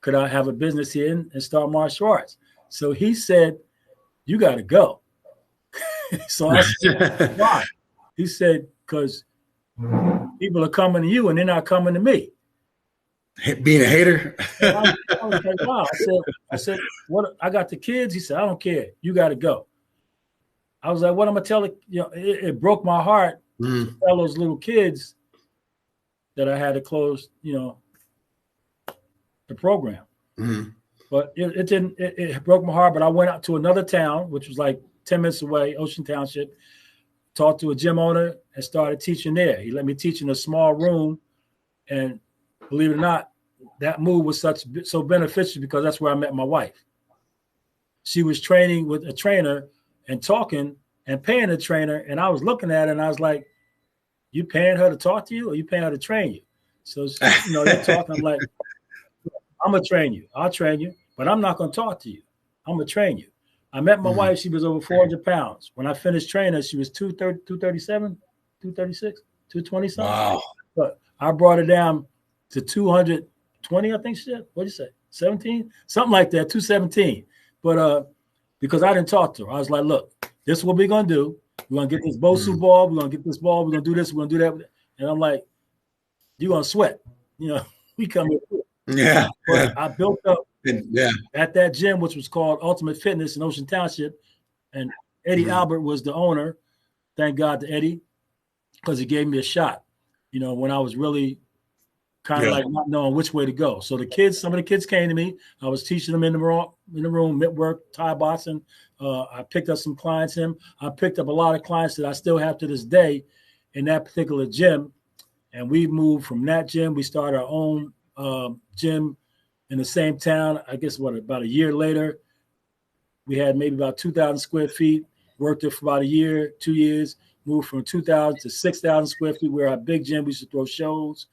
could I have a business here and start martial arts? So he said, you got to go. So I said, why? He said, because people are coming to you and they're not coming to me. Being a hater. I was like, wow. I said, what? I got the kids. He said, I don't care. You got to go. I was like, what I'm going to tell it? It broke my heart to tell those little kids that I had to close, the program. Mm-hmm. But it didn't. It broke my heart. But I went out to another town, which was like 10 minutes away, Ocean Township. Talked to a gym owner and started teaching there. He let me teach in a small room, and believe it or not, that move was so beneficial because that's where I met my wife. She was training with a trainer and talking and paying a trainer, and I was looking at her and I was like, you paying her to talk to you or you paying her to train you? So, they're talking. I'm like, I'm going to train you. I'll train you, but I'm not going to talk to you. I'm going to train you. I met my wife. She was over 400 pounds. When I finished training, she was 237, 236, 220 something. Wow. But I brought her down to 220, I think she said. What did you say? 17? Something like that, 217. But because I didn't talk to her, I was like, look, this is what we're going to do. We're going to get this Bosu ball. We're going to get this ball. We're going to do this. We're going to do that. And I'm like, you're going to sweat. We come here. Yeah. But I built up Yeah. at that gym, which was called Ultimate Fitness in Ocean Township. And Eddie Albert was the owner. Thank God to Eddie, because he gave me a shot, when I was really kind of like not knowing which way to go. So some of the kids came to me. I was teaching them in the room, mitt work, Thai boxing. I picked up some clients I picked up a lot of clients that I still have to this day in that particular gym. And we moved from that gym. We started our own gym in the same town. I guess about a year later, we had maybe about 2,000 square feet. Worked there for about a year, 2 years. Moved from 2,000 to 6,000 square feet. We were our big gym. We used to throw shows,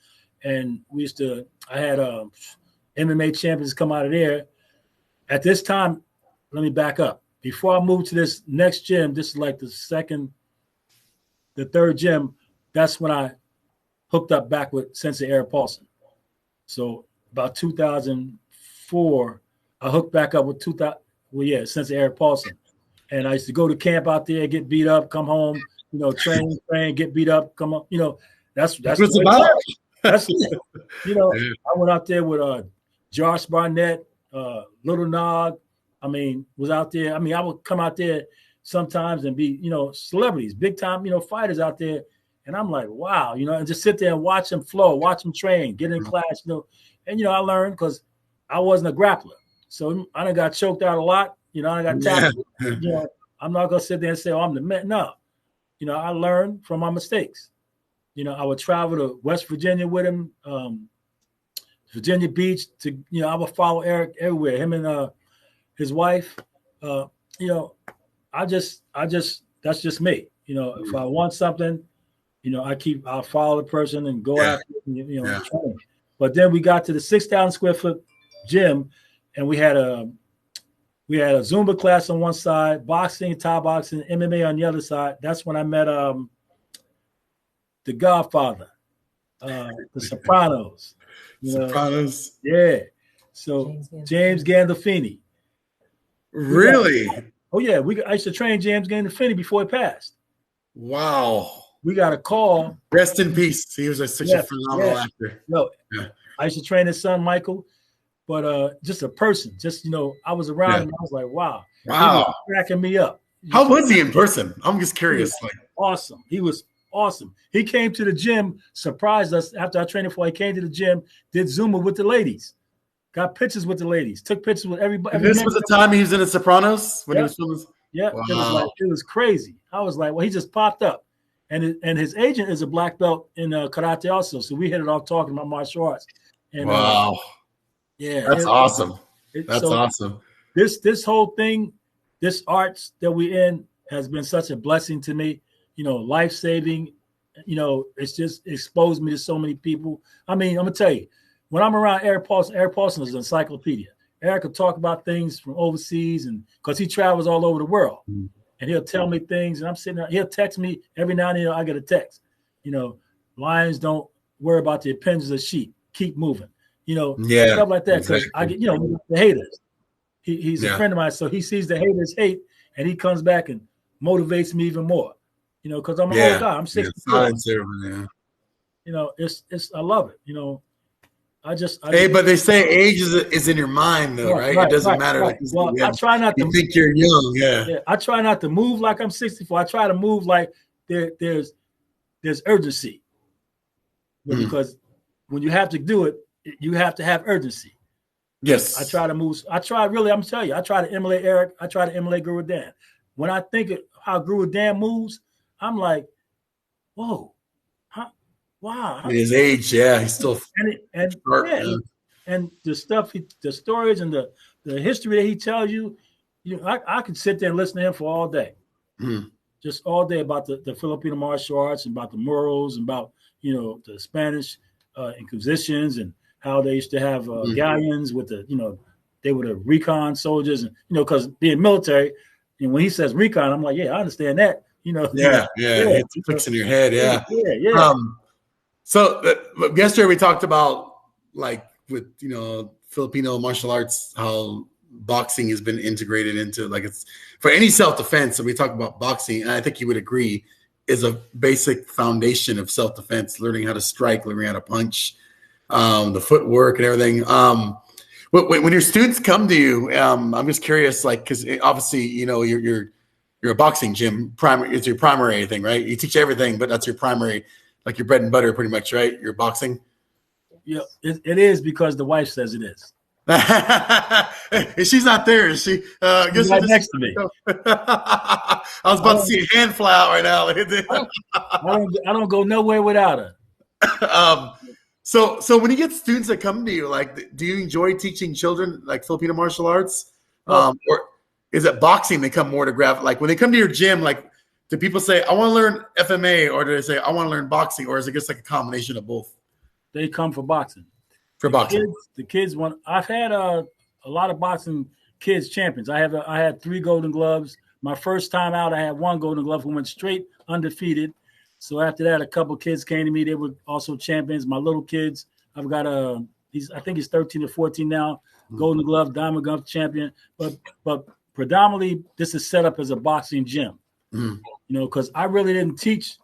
and I had MMA champions come out of there. At this time, let me back up. Before I moved to this next gym, this is like the third gym. That's when I hooked up back with Sensei Eric Paulson. So about 2004, I hooked back up with Sensei Eric Paulson. And I used to go to camp out there, get beat up, come home, train, get beat up, come up. That's what it's about. I went out there with Josh Barnett, Little Nog. Was out there. I would come out there sometimes and be, celebrities, big time, fighters out there. And I'm like, wow, and just sit there and watch them flow, watch them train, get in class, And, I learned because I wasn't a grappler. So I done got choked out a lot. I got tapped. I'm not going to sit there and say, I'm the man. No. I learned from my mistakes. I would travel to West Virginia with him, Virginia Beach. I would follow Eric everywhere. Him and his wife. That's just me. If I want something, I'll follow the person and go after it, train. But then we got to the 6,000 square foot gym, and we had a Zumba class on one side, boxing, Thai boxing, MMA on the other side. That's when I met the Godfather, the Sopranos. Sopranos. Yeah. So James Gandolfini. Really? I used to train James Gandolfini before he passed. Wow. We got a call. Rest in peace. He was such a phenomenal actor. I used to train his son, Michael, but just a person. Just, I was around him. I was like, wow. He was cracking me up. How was he in person? I'm just curious. Awesome. He was awesome. He came to the gym, surprised us after I trained before he came to the gym, did Zumba with the ladies. Got pictures with the ladies. Took pictures with everybody. And this was the time he was in The Sopranos? When he was filming? Yeah. Wow. It was crazy. I was like, well, he just popped up. And his agent is a black belt in karate also. So we hit it off talking about martial arts. And, wow. That's awesome. That's awesome. This whole thing, this arts that we're in has been such a blessing to me, life-saving. It's just exposed me to so many people. I'm going to tell you, when I'm around Eric Paulson is an encyclopedia. Eric will talk about things from overseas, and because he travels all over the world. Mm-hmm. And he'll tell me things, and I'm sitting there. He'll text me every now and then. I get a text. Lions don't worry about the appendage of sheep. Keep moving. Stuff like that. Because I get, the haters. He's a friend of mine, so he sees the haters hate, and he comes back and motivates me even more. Because I'm an old guy. I'm 64. It's I love it. But they say age is in your mind, though, right? It doesn't matter. Right. Well, I try not to. You think you're young, I try not to move like I'm 64. I try to move like there's urgency, because when you have to do it, you have to have urgency. Yes. I try to move. I'm telling you, I try to emulate Eric. I try to emulate Guro Dan. When I think of how Guro Dan moves, I'm like, whoa. Wow. At his age, he's still and the stuff, the stories and the history that he tells you, I could sit there and listen to him for all day, just all day about the Filipino martial arts and about the Moros and about the Spanish Inquisitions and how they used to have galleons with the they were the recon soldiers, and because being military, and when he says recon, I'm like, yeah, I understand that. Yeah. It clicks in your head. Yeah. Yeah. So yesterday we talked about like with Filipino martial arts, how boxing has been integrated into like it's for any self-defense. So we talk about boxing, and I think you would agree is a basic foundation of self-defense, learning how to strike, learning how to punch, the footwork and everything. When your students come to you, I'm just curious, like, because obviously, you're a boxing gym. It's your primary thing, right? You teach everything, but that's your primary, like your bread and butter, pretty much, right? Your boxing. Yeah, it is because the wife says it is. She's not there, is she? She's right next to me. I was about to see a hand fly out right now. I don't go nowhere without her. So when you get students that come to you, like, do you enjoy teaching children like Filipino martial arts, or is it boxing they come more to grab? Like when they come to your gym, like, do people say, "I want to learn FMA," or do they say, "I want to learn boxing," or is it just like a combination of both? They come for boxing. The kids want. I've had a lot of boxing kids champions. I had 3 Golden Gloves. My first time out, I had 1 Golden Glove who went straight undefeated. So after that, a couple kids came to me. They were also champions. My little kids, I've got I think he's 13 or 14 now. Golden Glove, Diamond Glove champion. But predominantly, this is set up as a boxing gym. Because I really didn't teach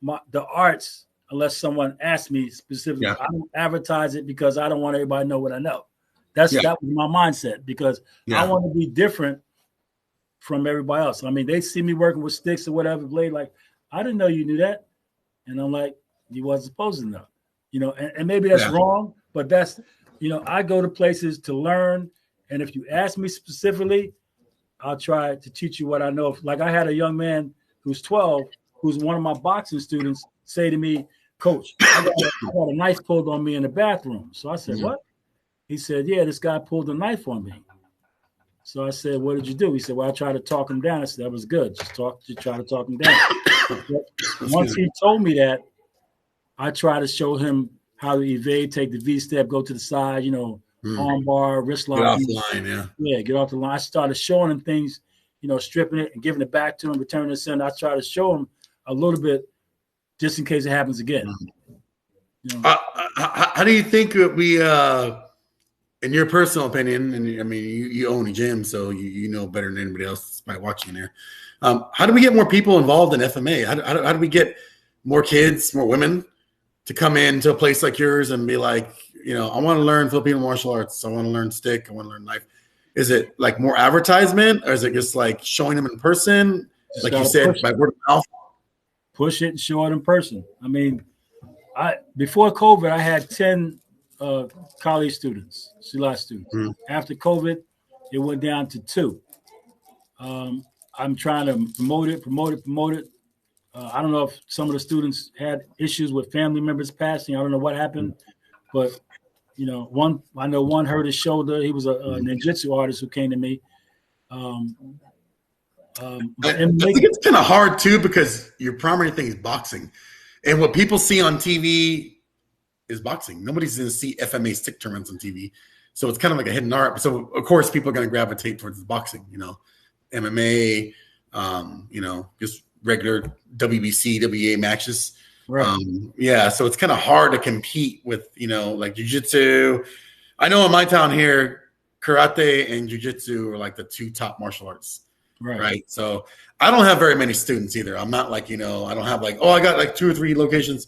the arts unless someone asked me specifically. Yeah. I don't advertise it because I don't want everybody to know what I know. That was my mindset, because I want to be different from everybody else. I mean, they see me working with sticks or whatever, blade, like, I didn't know you knew that. And I'm like, you wasn't supposed to know. And maybe that's wrong, but that's, I go to places to learn. And if you ask me specifically, I'll try to teach you what I know. Like I had a young man who's 12, who's one of my boxing students, say to me, "Coach, I got a knife pulled on me in the bathroom." So I said, "What?" He said, "Yeah, this guy pulled a knife on me." So I said, "What did you do?" He said, "Well, I tried to talk him down." I said, "That was good. Just try to talk him down." Once he told me that, I try to show him how to evade, take the V step, go to the side, arm bar, wrist lock. Get off the line, yeah, get off the line. I started showing him things, stripping it and giving it back to him, returning it in. I try to show him a little bit just in case it happens again. How do you think we, in your personal opinion, and I mean, you own a gym, so you know better than anybody else by watching there. How do we get more people involved in FMA? How do we get more kids, more women to come into a place like yours and be like, I want to learn Filipino martial arts. I want to learn stick. I want to learn knife. Is it like more advertisement, or is it just like showing them in person? Just like you said, by word of mouth? Push it and show it in person. I mean, before COVID, I had 10 college students, Silat students. After COVID, it went down to 2. I'm trying to promote it. I don't know if some of the students had issues with family members passing. I don't know what happened, but one hurt his shoulder. He was a ninjutsu artist who came to me. I think it's kind of hard too, because your primary thing is boxing, and what people see on TV is boxing. Nobody's going to see FMA stick tournaments on TV, so it's kind of like a hidden art. So of course, people are going to gravitate towards boxing. MMA, just regular WBC, WA matches. Right. So it's kind of hard to compete with like jiu-jitsu. I know in my town here, karate and jiu-jitsu are like the 2 top martial arts. Right. So I don't have very many students either. I'm not like, I don't have like, I got like 2 or 3 locations.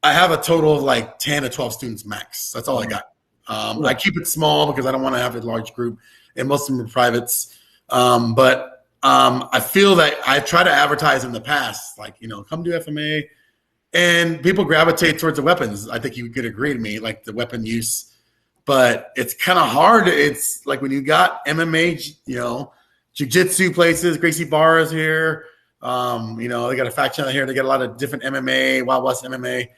I have a total of like 10 to 12 students max. That's all I got. I keep it small because I don't want to have a large group, and most of them are privates. But I feel that I try to advertise in the past, like, come do FMA, and people gravitate towards the weapons. I think you could agree to me, like the weapon use, but it's kind of hard. It's like when you got MMA, jiu-jitsu places, Gracie Barra is here. They got a faction out here. They got a lot of different MMA, Wild West MMA,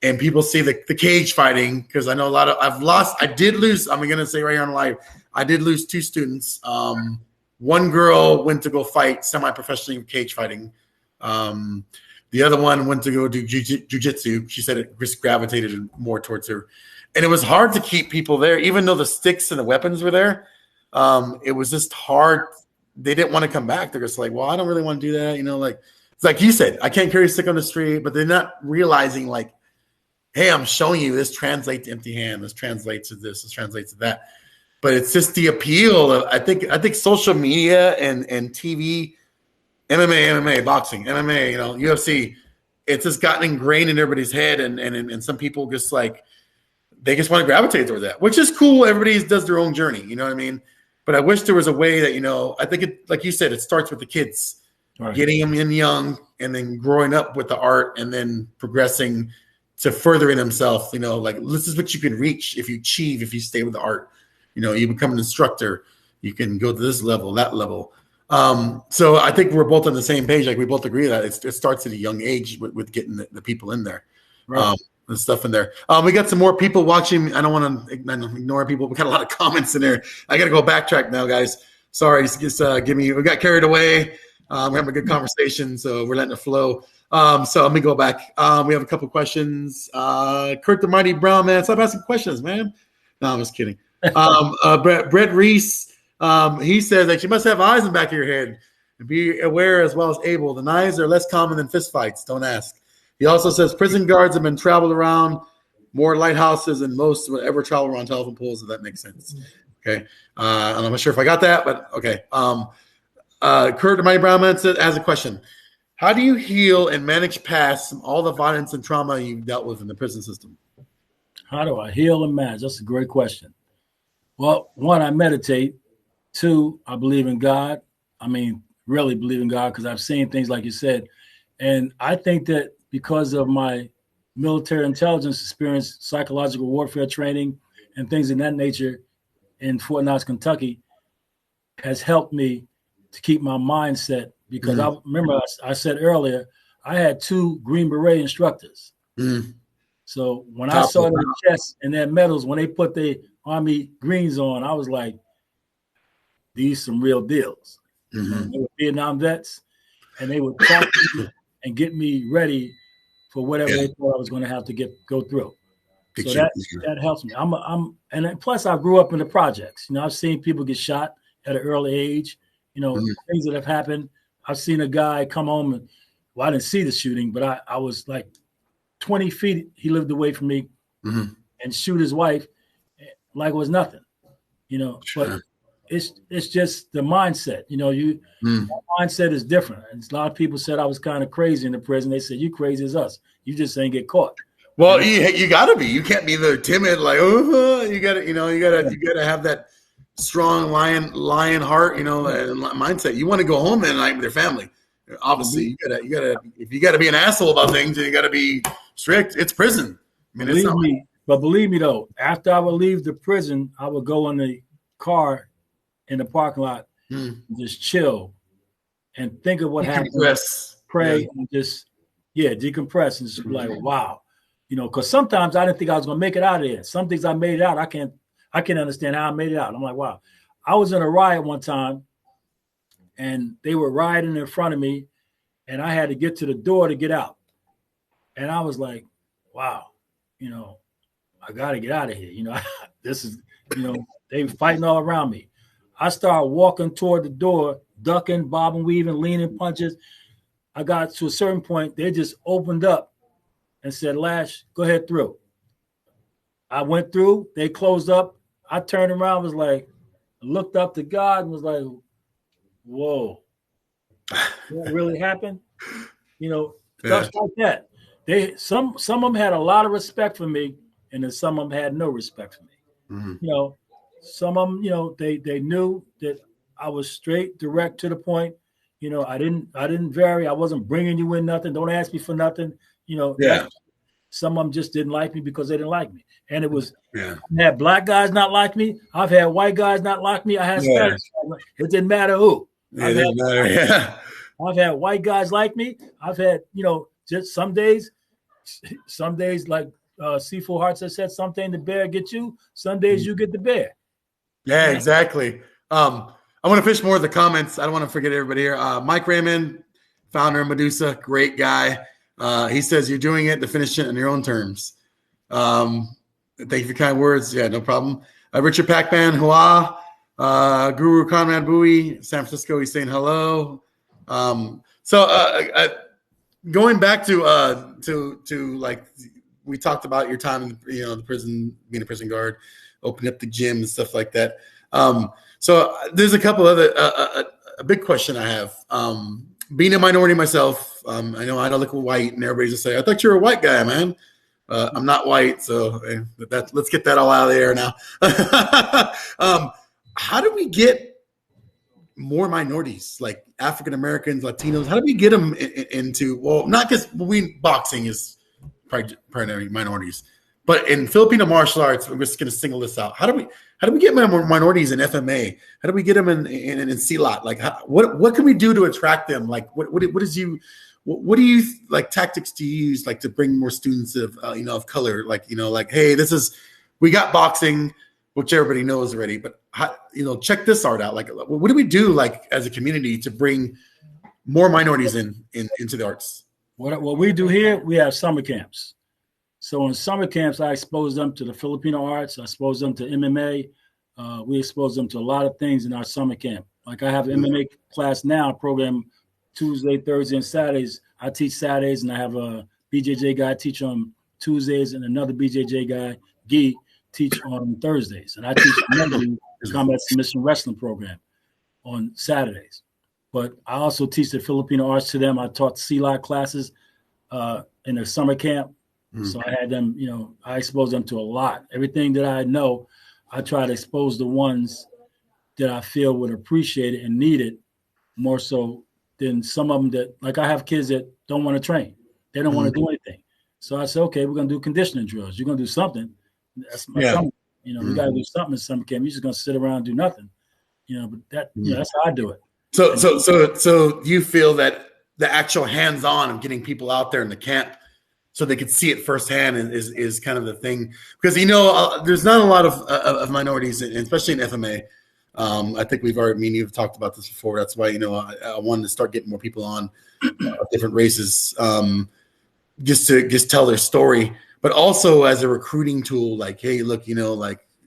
and people see the cage fighting, because I know I did lose. I'm going to say right here on live, I did lose 2 students. One girl went to go fight semi-professionally cage fighting. The other one went to go do jiu-jitsu. She said it just gravitated more towards her. And it was hard to keep people there, even though the sticks and the weapons were there. It was just hard. They didn't want to come back. They're just like, well, I don't really want to do that. Like it's like you said, I can't carry a stick on the street, but they're not realizing like, hey, I'm showing you this translates to empty hand. This translates to this. This translates to that. But it's just the appeal of I think social media and TV, MMA, boxing, MMA, UFC. It's just gotten ingrained in everybody's head, and some people just like they just want to gravitate toward that, which is cool. Everybody does their own journey, you know what I mean? But I wish there was a way that I think it, like you said, it starts with the kids, right. Getting them in young, and then growing up with the art, and then progressing to furthering themselves. Like this is what you can reach if you achieve, if you stay with the art. You become an instructor, you can go to this level, that level. So I think we're both on the same page. Like we both agree that it starts at a young age with getting the people in there, right. And stuff in there. We got some more people watching. I don't want to ignore people. We got a lot of comments in there. I got to go backtrack now, guys. Sorry, just we got carried away. We're having a good conversation, so we're letting it flow. So let me go back. We have a couple questions. Kurt the Mighty Brown, man, stop asking questions, man. No, I'm just kidding. Brett Reese, he says that you must have eyes in the back of your head and be aware as well as able. The knives are less common than fist fights. Don't ask. He also says prison guards have been traveled around more lighthouses than most would ever travel around telephone poles, if that makes sense. Okay. I'm not sure if I got that, but okay. Kurt the Mighty Brown Man says, as a question, how do you heal and manage past all the violence and trauma you've dealt with in the prison system? How do I heal and manage? That's a great question. Well, one, I meditate. Two, I believe in God. I mean, really believe in God because I've seen things like you said. And I think that because of my military intelligence experience, psychological warfare training, and things of that nature in Fort Knox, Kentucky, has helped me to keep my mindset. Because I remember I said earlier, I had 2 Green Beret instructors. So when I saw their chests and their medals, when they put their Army greens on, I was like, these some real deals. They were Vietnam vets, and they would talk to me and get me ready for whatever they thought I was going to have to go through. So that helps me. And plus I grew up in the projects. I've seen people get shot at an early age. Things that have happened. I've seen a guy come home and, I didn't see the shooting, but I was like 20 feet. He lived away from me and shoot his wife like it was nothing, but it's just the mindset, my mindset is different. And a lot of people said I was kind of crazy in the prison. They said, you crazy as us. You just ain't get caught. Well, you gotta be, you can't be the timid, like, you gotta have that strong lion heart, and mindset. You want to go home that night with your family. Obviously, you gotta. If you gotta be an asshole about things, you gotta be strict. It's prison. I mean, believe me though, after I would leave the prison, I would go in the car in the parking lot, and just chill, and think of what happened. Pray and just decompress and just be like, wow, because sometimes I didn't think I was gonna make it out of there. Some things I made it out. I can't understand how I made it out. I'm like, wow. I was in a riot one time, and they were rioting in front of me, and I had to get to the door to get out. And I was like, wow, I got to get out of here. This is, they were fighting all around me. I started walking toward the door, ducking, bobbing, weaving, leaning punches. I got to a certain point. They just opened up and said, Lash, go ahead through. I went through. They closed up. I turned around, was like, looked up to God and was like, whoa, what really happened? Stuff like that. Some of them had a lot of respect for me, and then some of them had no respect for me. Some of them, they knew that I was straight, direct to the point. I didn't vary. I wasn't bringing you in nothing. Don't ask me for nothing. Some of them just didn't like me because they didn't like me. And it was, I had black guys not like me. I've had white guys not like me. I had Spanish. It didn't matter who. I've had white guys like me. I've had, just some days like Seafood Hearts has said, something the bear get you. Some days you get the bear. Yeah, exactly. I want to finish more of the comments. I don't want to forget everybody here. Mike Raymond, founder of Medusa, great guy. He says you're doing it to finish it on your own terms. Thank you for kind words. Yeah, no problem. Richard Pac-Man, Hua, Guru Conrad Bowie, San Francisco, he's saying hello. Going back to like we talked about your time in the prison, being a prison guard, opening up the gym and stuff like that. So there's a couple other a big question I have. Being a minority myself, I know I don't look white, and everybody's just say, "I thought you were a white guy, man." I'm not white, so let's get that all out of the air now. How do we get more minorities, like African Americans, Latinos? How do we get them into? Well, not because boxing is primarily minorities, but in Filipino martial arts, we're just going to single this out. How do we get more minorities in FMA? How do we get them in CLOT? Like, what can we do to attract them? Like, what do you like tactics to use, like to bring more students of of color? Like, hey, we got boxing, which everybody knows already, but check this art out. Like, what do we do, like as a community, to bring more minorities into the arts? What we do here, we have summer camps. So in summer camps, I expose them to the Filipino arts. I expose them to MMA. We expose them to a lot of things in our summer camp. Like I have an MMA class now, program Tuesday, Thursday, and Saturdays. I teach Saturdays, and I have a BJJ guy teach on Tuesdays, and another BJJ guy, Guy, teach on Thursdays. And I teach another combat submission wrestling program on Saturdays. But I also teach the Filipino arts to them. I taught CLOT classes in the summer camp. So I had them, I exposed them to a lot. Everything that I know, I try to expose the ones that I feel would appreciate it and need it more so than some of them that, like I have kids that don't want to train. They don't want to do anything. So I said, okay, we're going to do conditioning drills. You're going to do something. That's my summer. We got to do something in summer camp. You're just going to sit around and do nothing. But that's how I do it. So you feel that the actual hands-on of getting people out there in the camp so they could see it firsthand is kind of the thing, because there's not a lot of minorities, especially in FMA. I think you've talked about this before. That's why I wanted to start getting more people on different races, just to tell their story, but also as a recruiting tool. Like, hey, look,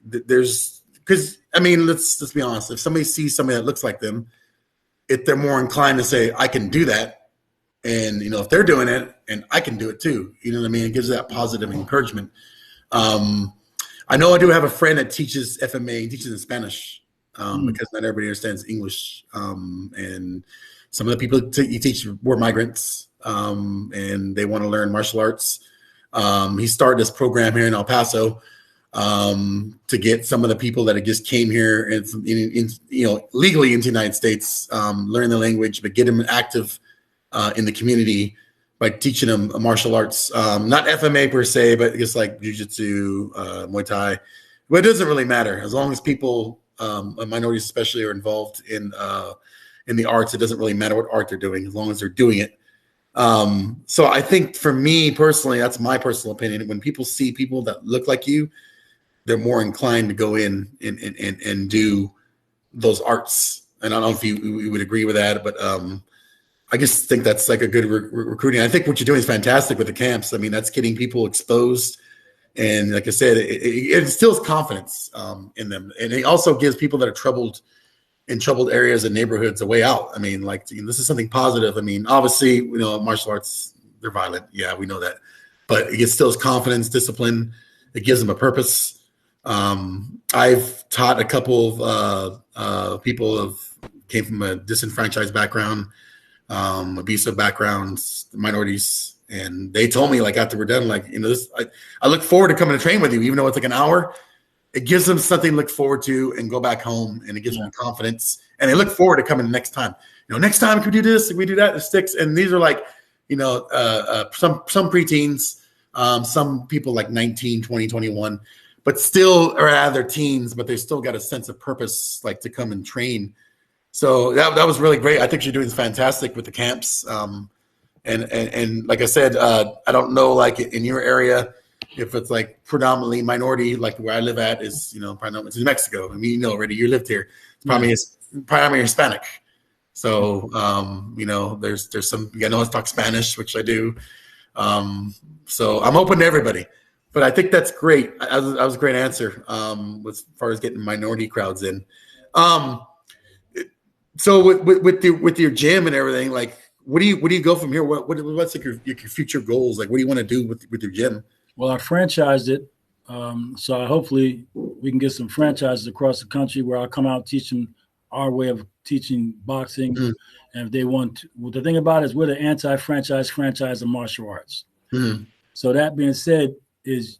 there's, because let's be honest. If somebody sees somebody that looks like them, if they're more inclined to say, I can do that. And, if they're doing it and I can do it too, it gives that positive encouragement. I know I do have a friend that teaches FMA, and teaches in Spanish, because not everybody understands English. And some of the people he teaches were migrants, and they want to learn martial arts. He started this program here in El Paso, to get some of the people that just came here and legally into the United States, learn the language, but get them active in the community by teaching them martial arts, not FMA per se, but just like jiu-jitsu, Muay Thai. But it doesn't really matter as long as people, minorities especially, are involved in the arts. It doesn't really matter what art they're doing as long as they're doing it. So I think for me personally, that's my personal opinion. When people see people that look like you, they're more inclined to go in and do those arts. And I don't know if you would agree with that, but I just think that's like a good recruiting. I think what you're doing is fantastic with the camps. That's getting people exposed. And like I said, it instills confidence in them. And it also gives people that are in troubled areas and neighborhoods a way out. This is something positive. Obviously, martial arts, they're violent. Yeah, we know that. But it instills confidence, discipline. It gives them a purpose. I've taught a couple of people who came from a disenfranchised background, abusive backgrounds, minorities, and they told me, like, after we're done, like, I look forward to coming to train with you, even though it's like an hour. It gives them something to look forward to and go back home, and it gives them confidence, and they look forward to coming next time. Next time can we do this, can we do that, it sticks. And these are like, some preteens, some people like 19, 20, 21, but still are out of their teens, but they still got a sense of purpose, like to come and train. So that was really great. I think you're doing fantastic with the camps. And like I said, I don't know, like in your area, if it's like predominantly minority, like where I live at is, probably it's in Mexico. Already you lived here. It's probably primarily Hispanic. So, there's some, I know I talk Spanish, which I do. So I'm open to everybody. But I think that's great. That was a great answer as far as getting minority crowds in. So with your gym and everything, like, what do you go from here? What's like your future goals? Like, what do you want to do with your gym? Well, I franchised it, so hopefully we can get some franchises across the country where I'll come out teaching our way of teaching boxing. Mm-hmm. And if they want to, well, the thing about it is we're the anti-franchise franchise of martial arts. Mm-hmm. So that being said, is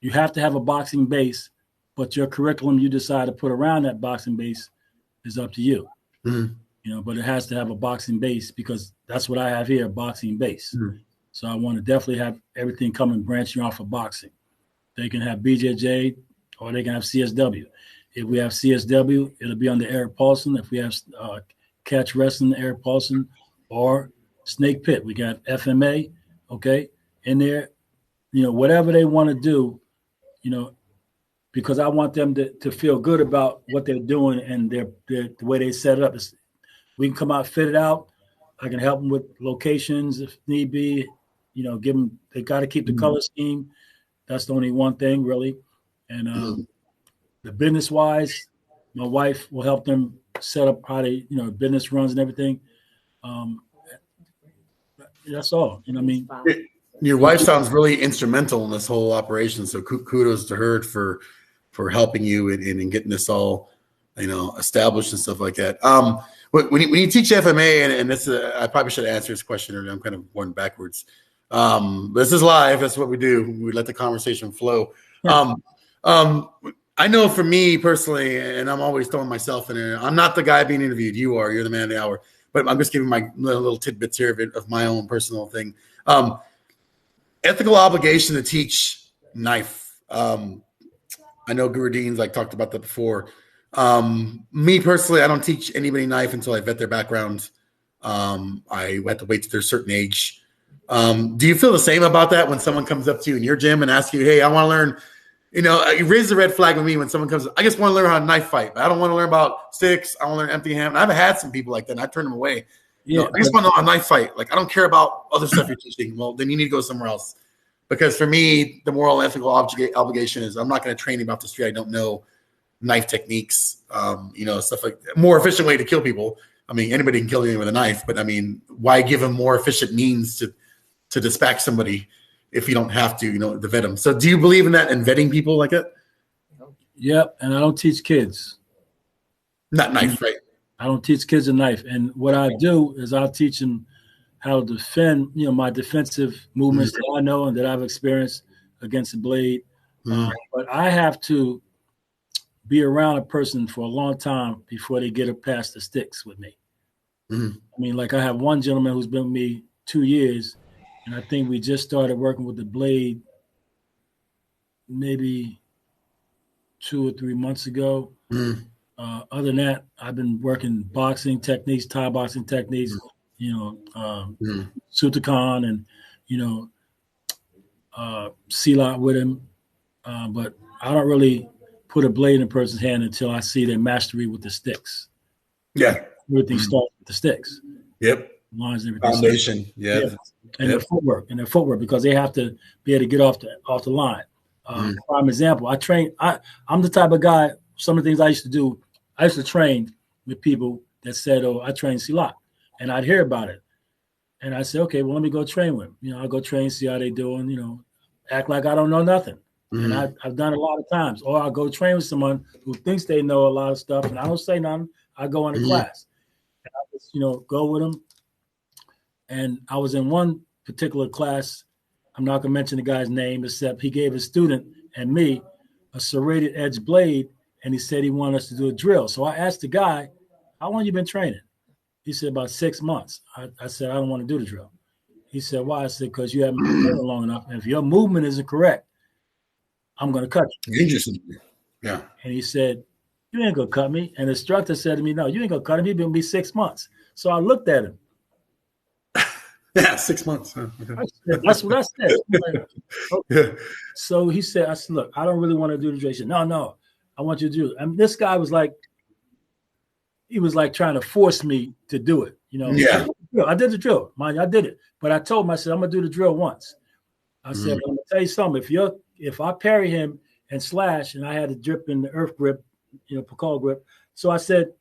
you have to have a boxing base, but your curriculum you decide to put around that boxing base is up to you. Mm-hmm. You know, but it has to have a boxing base because that's what I have here, a boxing base. Mm-hmm. So I want to definitely have everything coming branching off of boxing. They can have BJJ or they can have CSW. If we have CSW, it'll be under Eric Paulson. If we have catch wrestling, Eric Paulson, or Snake Pit, we got FMA, okay, in there. You know, whatever they want to do, you know, because I want them to feel good about what they're doing and the way they set it up. We can come out fitted out. I can help them with locations if need be. You know, give them. They got to keep the color scheme. That's the only one thing really. And the business wise, my wife will help them set up how they, you know, business runs and everything. That's all. You know what I mean? Your wife sounds really instrumental in this whole operation. So kudos to her for helping you in getting this all, you know, established and stuff like that. When you teach FMA, and this I probably should answer this question, or I'm kind of going backwards. This is live. That's what we do. We let the conversation flow. Yeah. I know for me personally, and I'm always throwing myself in there. I'm not the guy being interviewed. You are. You're the man of the hour. But I'm just giving my little tidbits here of my own personal thing. Ethical obligation to teach knife. I know Guro Dean's like talked about that before. Me personally, I don't teach anybody knife until I vet their background. I have to wait till they're a certain age. Do you feel the same about that when someone comes up to you in your gym and asks you, hey, I want to learn, you know, you raise the red flag with me when someone comes, I just want to learn how to knife fight. But I don't want to learn about sticks. I want to learn empty hand. And I've had some people like that, and I turn them away. Yeah, you know, I just want to know how to knife fight. Like, I don't care about other stuff you're teaching. Well, then you need to go somewhere else. Because for me, the moral and ethical obligation is I'm not going to train you off the street. I don't know knife techniques, you know, stuff like that. More efficient way to kill people. I mean, anybody can kill you with a knife, but I mean, why give them more efficient means to dispatch somebody if you don't have to, you know, to vet them? So do you believe in that and vetting people like that? Yep. And I don't teach kids. Not knife, right? I don't teach kids a knife. And what I do is I'll teach them how to defend, you know, my defensive movements that I know and that I've experienced against the blade. But I have to be around a person for a long time before they get past the sticks with me. I mean, like I have one gentleman who's been with me 2 years, and I think we just started working with the blade maybe 2 or 3 months ago. Other than that, I've been working boxing techniques, Thai boxing techniques, you know, Sutakan and, you know, Silat with him. But I don't really put a blade in a person's hand until I see their mastery with the sticks. Yeah. Everything starts with the sticks. Yep. Lines and everything. Foundation. Yeah. And their footwork, because they have to be able to get off the line. Prime example, I'm the type of guy, some of the things I used to do, I used to train with people that said, oh, I train Silat. And I'd hear about it. And I said, okay, well, let me go train with them. You know, I'll go train, see how they doing, you know, act like I don't know nothing. And I've done it a lot of times. Or I'll go train with someone who thinks they know a lot of stuff, and I don't say nothing. I go into class. And I just, you know, go with them. And I was in one particular class. I'm not going to mention the guy's name, except he gave a student and me a serrated edge blade, and he said he wanted us to do a drill. So I asked the guy, how long you been training? He said, about 6 months. I said, I don't want to do the drill. He said, why? I said, because you haven't been training long enough. And if your movement isn't correct, I'm going to cut you. Interesting. Yeah. And he said, you ain't going to cut me. And the instructor said to me, no, you ain't going to cut him. He's been with me 6 months. So I looked at him. Yeah, 6 months. Huh? That's what I said. Like, okay. So he said, I said, look, I don't really want to do the drill. He said, no, I want you to do it. And this guy was like, he was like trying to force me to do it. You know, yeah. I did the drill. Mind you, I did it. But I told him, I said, I'm going to do the drill once. I said, I'm going to tell you something. if I parry him and slash, and I had a drip in the earth grip, Pakal grip. So I said,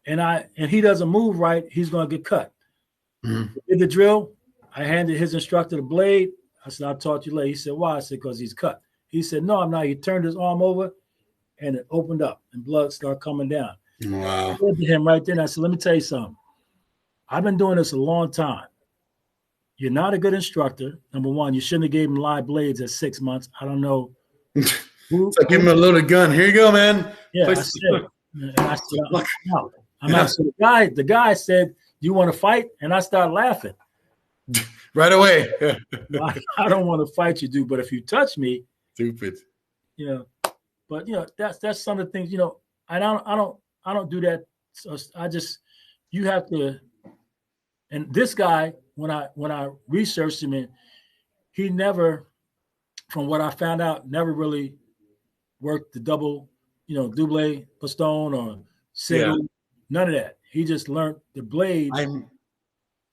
and he doesn't move right, he's going to get cut. Mm-hmm. Did the drill. I handed his instructor the blade. I said, I'll talk to you later. He said, why? I said, because he's cut. He said, no, I'm not. He turned his arm over, and it opened up, and blood started coming down. Wow. I said to him right then, I said, let me tell you something. I've been doing this a long time. You're not a good instructor. Number one, you shouldn't have gave him live blades at 6 months. I don't know. It's like, give him a loaded gun. Here you go, man. Yeah, I said, I'm out. So the guy said, "You want to fight?" And I started laughing. Right away. I don't want to fight you, dude. But if you touch me, stupid. But that's some of the things. I don't do that. So you have to. And this guy, when I researched him, he never, from what I found out, never really worked the double, double piston or single, none of that. He just learned the blade, and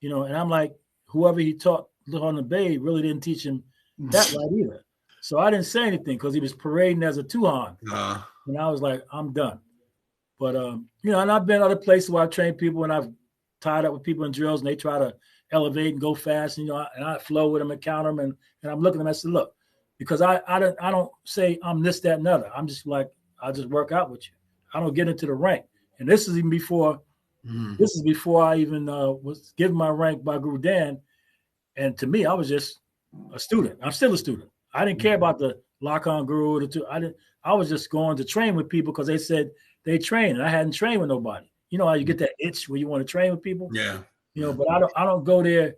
I'm like, whoever he taught on the blade really didn't teach him that right either. So I didn't say anything because he was parading as a two-hand. And I was like, I'm done. But, and I've been other places where I've trained people and I've tied up with people in drills and they try to elevate and go fast, and I flow with them and counter them. And I'm looking at them, I said, look, because I don't say I'm this, that, and other. I'm just like, I'll just work out with you. I don't get into the rank. And this is even before, this is before I even was given my rank by Guru Dan. And to me, I was just a student. I'm still a student. I didn't care about the Lakan Guru. I was just going to train with people because they said they train, and I hadn't trained with nobody. You know how you get that itch where you want to train with people? Yeah. But I don't go there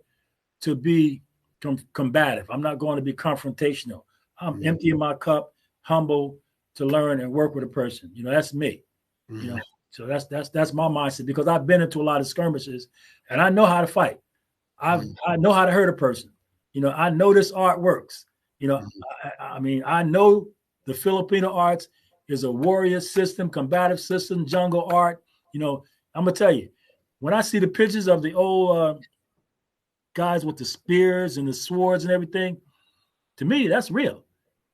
to be combative. I'm not going to be confrontational. I'm emptying my cup, humble to learn and work with a person. That's me. So that's my mindset, because I've been into a lot of skirmishes and I know how to fight. I know how to hurt a person. I know this art works. I know the Filipino arts is a warrior system, combative system, jungle art. I'm gonna tell you, when I see the pictures of the old guys with the spears and the swords and everything, to me, that's real.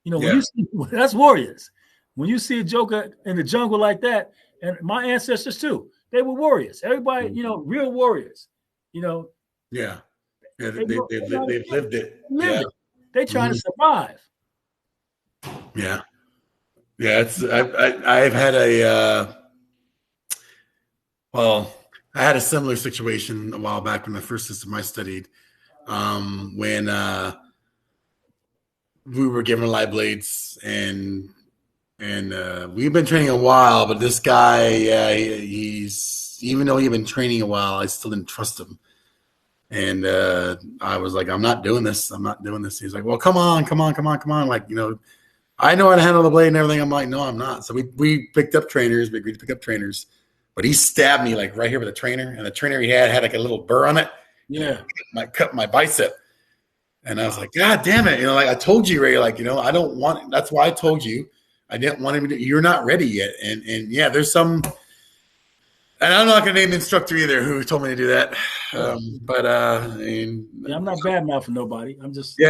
When you see, that's warriors. When you see a joker in the jungle like that, and my ancestors too, they were warriors. Everybody, real warriors. Yeah. They've lived it. They trying to survive. Yeah. Yeah. I've had I had a similar situation a while back when the first system I studied, when we were given live blades and we've been training a while, but this guy, he's, even though he'd been training a while, I still didn't trust him. And I was like, I'm not doing this. He's like, well, come on. Like, I know how to handle the blade and everything. I'm like, no, I'm not. So we picked up trainers. We agreed to pick up trainers. But he stabbed me like right here with a trainer. And the trainer he had like a little burr on it. Yeah. Cut my bicep. And I was like, God damn it. Like I told you, Ray, like, I don't want it. That's why I told you I didn't want him to you're not ready yet. And yeah, there's some, and I'm not going to name the instructor either who told me to do that. I'm not bad mouthing nobody. I'm just,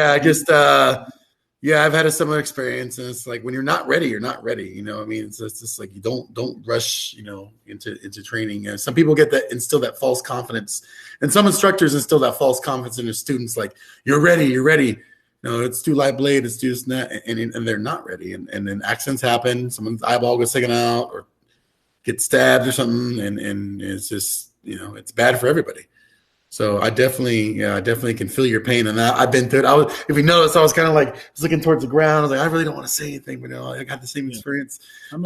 I've had a similar experience, and it's like when you're not ready, you're not ready. It's just like you don't rush, into training. And some people instill that false confidence, and some instructors instill that false confidence in their students, like you're ready. Let's do live blade, let's do this and that, and they're not ready, and then accidents happen. Someone's eyeball gets taken out or gets stabbed or something, and it's just it's bad for everybody. So I definitely can feel your pain, and I've been through it. If you notice, I was kind of like looking towards the ground. I was like, I really don't want to say anything, but I got the same experience. It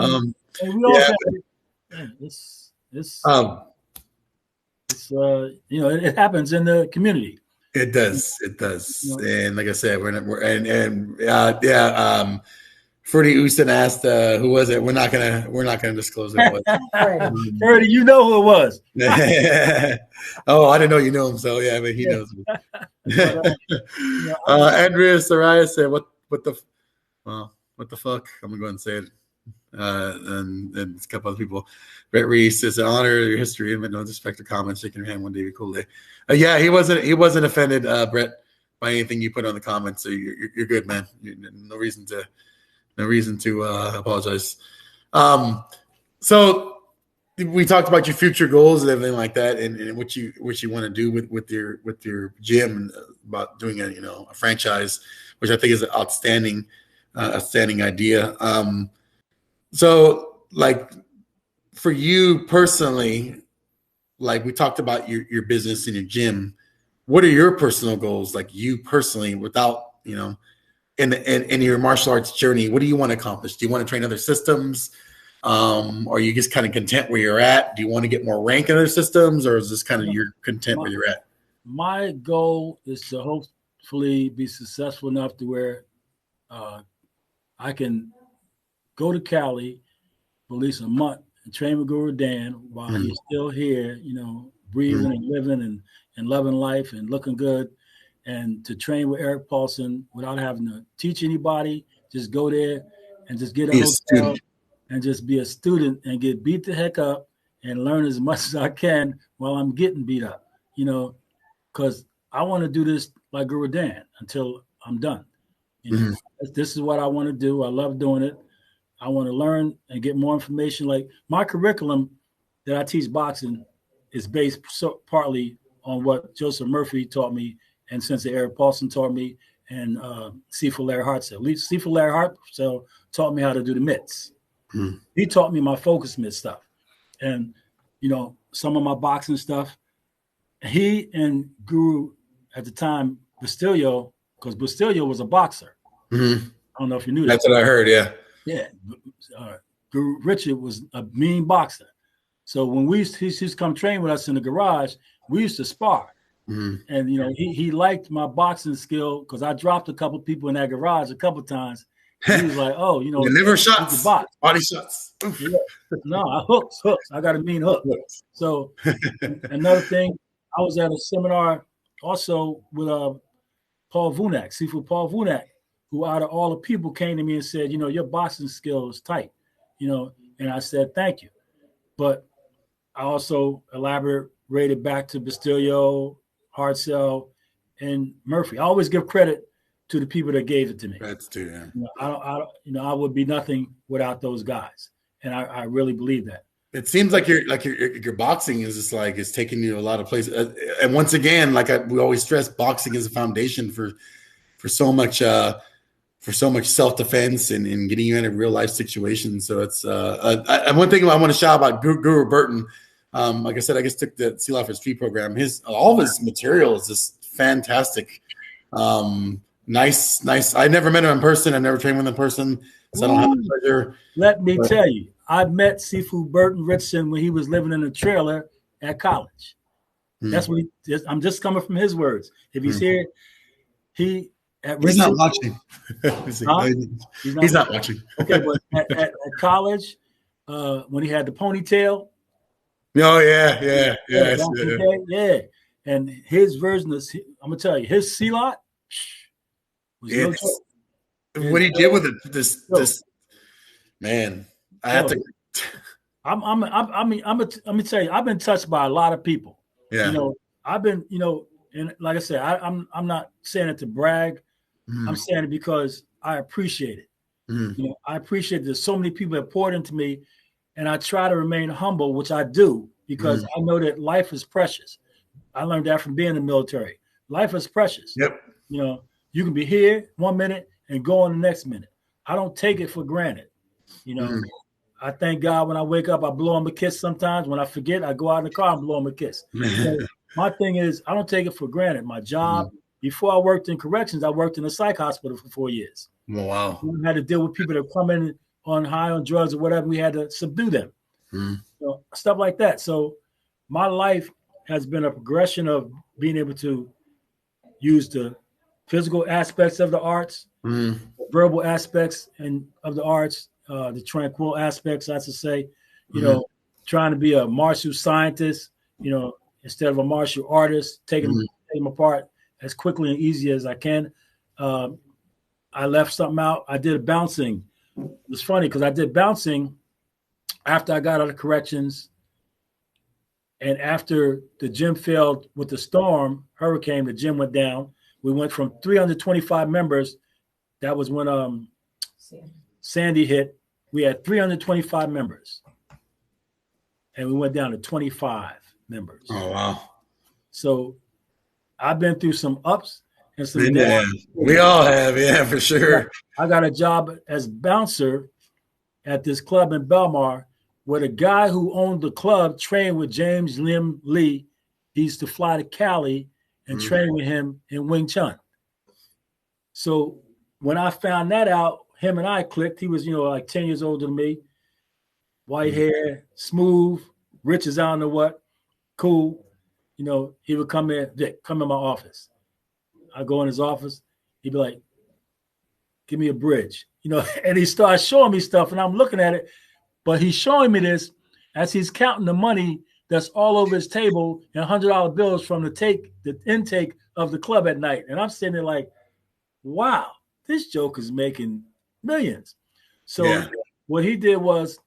happens in the community. It does. And like I said, Freddie Houston asked, who was it? We're not gonna disclose who it was. Freddie, you know who it was. Oh, I didn't know you know him, so yeah, but he knows me. Andrea Soraya said, "What the fuck?" I'm gonna go ahead and say it. And a couple other people. Brett Reese says, "Honor your history, but no disrespect or comments. Shaking your hand one day, be cool day." Yeah, he wasn't offended, Brett. by anything you put on the comments. So you're good, man. No reason to apologize. So we talked about your future goals and everything like that, and what you want to do with your gym, about doing a franchise, which I think is an outstanding idea. So like for you personally, like we talked about your business and your gym, what are your personal goals? Like you personally, without in your martial arts journey, what do you want to accomplish? Do you want to train other systems? Are you just kind of content where you're at? Do you want to get more rank in other systems, or is this kind of you're content where you're at? My goal is to hopefully be successful enough to where I can go to Cali for at least a month and train with Guro Dan while he's still here, breathing and living and loving life and looking good, and to train with Eric Paulson without having to teach anybody. Just go there and just get a hotel and just be a student and get beat the heck up and learn as much as I can while I'm getting beat up, because I want to do this like Guro Dan until I'm done. This is what I want to do. I love doing it. I want to learn and get more information. Like my curriculum that I teach boxing is based partly on what Joseph Murphy taught me, and Sensei Eric Paulson taught me, and Sifu Larry Hartzell. Sifu Larry Hartzell taught me how to do the mitts. He taught me my focus mitt stuff, and some of my boxing stuff. He and Guro at the time, Bastillo, because Bastillo was a boxer. I don't know if you knew that. That's what I heard. Yeah. Guro Richard was a mean boxer. So when he used to come train with us in the garage, we used to spar. And he liked my boxing skill because I dropped a couple people in that garage a couple times. He was like, "Oh, liver shots, body shots." Yeah. No, hooks. I got a mean hook. So another thing, I was at a seminar also with Paul Vunak, Sifu Paul Vunak, who out of all the people came to me and said, your boxing skill is tight, and I said, thank you. But I also elaborated back to Bastillo, Hartzell, and Murphy. I always give credit to the people that gave it to me. That's true. Yeah. I would be nothing without those guys, and I really believe that. It seems like your boxing is just like it's taking you to a lot of places. And once again, we always stress, boxing is a foundation for so much self-defense and getting you in a real life situation. So it's one thing I want to shout about Guro Burton. Like I said, I just took the Sea Life for Street program. All of his material is just fantastic. Nice. I never met him in person. I never trained with him in person, so I don't have the pleasure. Let me tell you, I met Sifu Burton Richardson when he was living in a trailer at college. That's what I'm just coming from his words. If he's here, he's not watching. He's not watching. Okay, but at college, when he had the ponytail. Oh yeah. And his version of, I'm gonna tell you, his C-Lot was no joke. What he did with it, this man. I have to. I'm gonna tell you, I've been touched by a lot of people. Yeah. I've been, and like I said, I'm not saying it to brag. I'm saying it because I appreciate it. I appreciate that so many people have poured into me, and I try to remain humble, which I do, because I know that life is precious. I learned that from being in the military. Life is precious. Yep. You can be here 1 minute and go on the next minute. I don't take it for granted. I thank God when I wake up, I blow him a kiss sometimes. When I forget, I go out in the car and blow him a kiss. So my thing is, I don't take it for granted. My job, before I worked in corrections, I worked in a psych hospital for 4 years. Oh, wow. We had to deal with people that come in on high on drugs or whatever. We had to subdue them. Stuff like that. So my life has been a progression of being able to use the physical aspects of the arts, verbal aspects of the arts, the tranquil aspects, I should say, trying to be a martial scientist, instead of a martial artist, taking them apart as quickly and easy as I can. I left something out. I did bouncing. It was funny because I did bouncing after I got out of corrections, and after the gym failed with the hurricane, the gym went down. We went from 325 members. That was when Sandy hit. We had 325 members. And we went down to 25 members. Oh, wow. So I've been through some ups and some downs. We all have, yeah, for sure. I got a job as bouncer at this club in Belmar where the guy who owned the club trained with James Lim Lee. He used to fly to Cali and train with him in Wing Chun. So when I found that out, him and I clicked. He was, like 10 years older than me. White hair, smooth, rich as I don't know what, cool. He would come in, Vic, come in my office. I go in his office. He'd be like, give me a bridge, and he starts showing me stuff and I'm looking at it, but he's showing me this as he's counting the money that's all over his table and $100 bills from the intake of the club at night. And I'm sitting there like, wow, this joker's making millions. So what he did was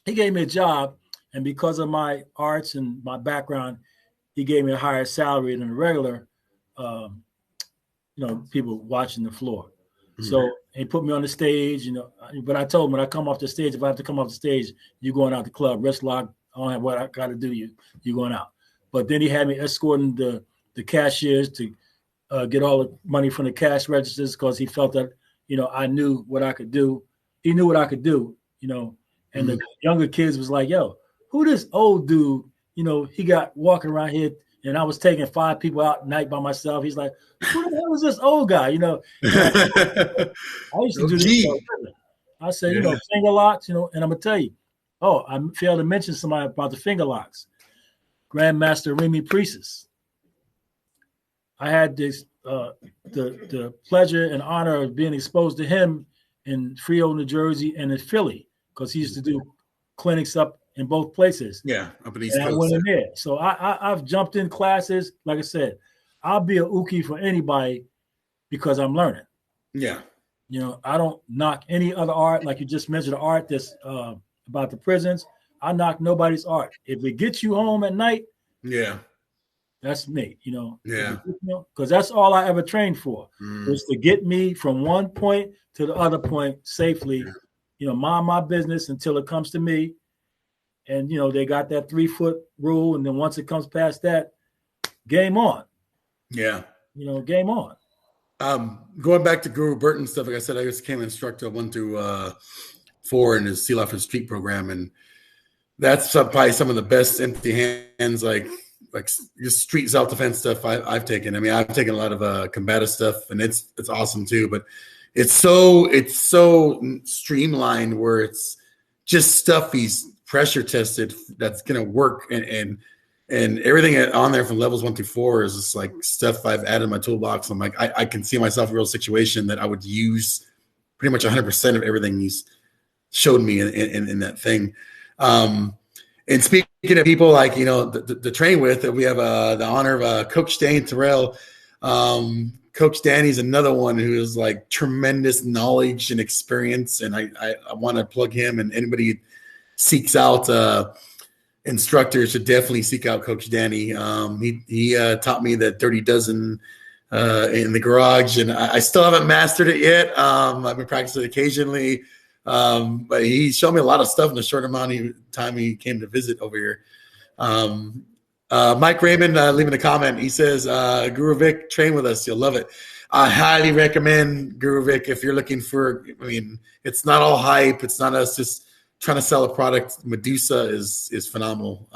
he gave me a job, and because of my arts and my background, he gave me a higher salary than the regular, people watching the floor. Mm-hmm. So he put me on the stage, but I told him when I come off the stage, if I have to come off the stage, you're going out the club, wrist lock, I don't have what I got to do, you're going out. But then he had me escorting the cashiers to get all the money from the cash registers because he felt that, I knew what I could do. He knew what I could do, and the younger kids was like, yo, who this old dude, he got walking around here, and I was taking 5 people out at night by myself. He's like, who the hell is this old guy? I used to do this. I said, finger locks, and I'm going to tell you. Oh, I failed to mention somebody about the finger locks. Grandmaster Remy Priestess. I had this the pleasure and honor of being exposed to him in Freehold, New Jersey, and in Philly, because he used to do clinics up in both places. Yeah, up in East Coast. I went in there. So I've jumped in classes. Like I said, I'll be a uki for anybody because I'm learning. Yeah. I don't knock any other art. Like you just mentioned, the art that's about the prisons. I knock nobody's art. If it gets you home at night, that's me, Yeah. Because that's all I ever trained for, was to get me from one point to the other point safely, mind my business until it comes to me. And, they got that 3-foot rule. And then once it comes past that, game on. Yeah. Game on. Going back to Guru Burton stuff, like I said, I just became an instructor 1 through 4 in his Seal Off and Street program. And that's probably some of the best empty hands, like just street self-defense stuff I've taken. I mean, I've taken a lot of combative stuff, and it's awesome too, but it's so streamlined where it's just stuff he's pressure tested that's going to work. And everything on there from levels 1 through 4 is just like stuff I've added in my toolbox. I'm like, I can see myself in a real situation that I would use pretty much 100% of everything he's showed me in that thing. And speaking of people like, to train with, we have the honor of Coach Danny Terrell. Coach Danny's another one who is like tremendous knowledge and experience. And I want to plug him, and anybody who seeks out instructors should definitely seek out Coach Danny. He taught me the Dirty Dozen in the garage, and I still haven't mastered it yet. I've been practicing occasionally. But he showed me a lot of stuff in the short amount of time he came to visit over here. Mike Raymond leaving a comment. He says, Guru Vic, train with us. You'll love it. I highly recommend Guru Vic if you're looking for, it's not all hype. It's not us just trying to sell a product. Medusa is phenomenal.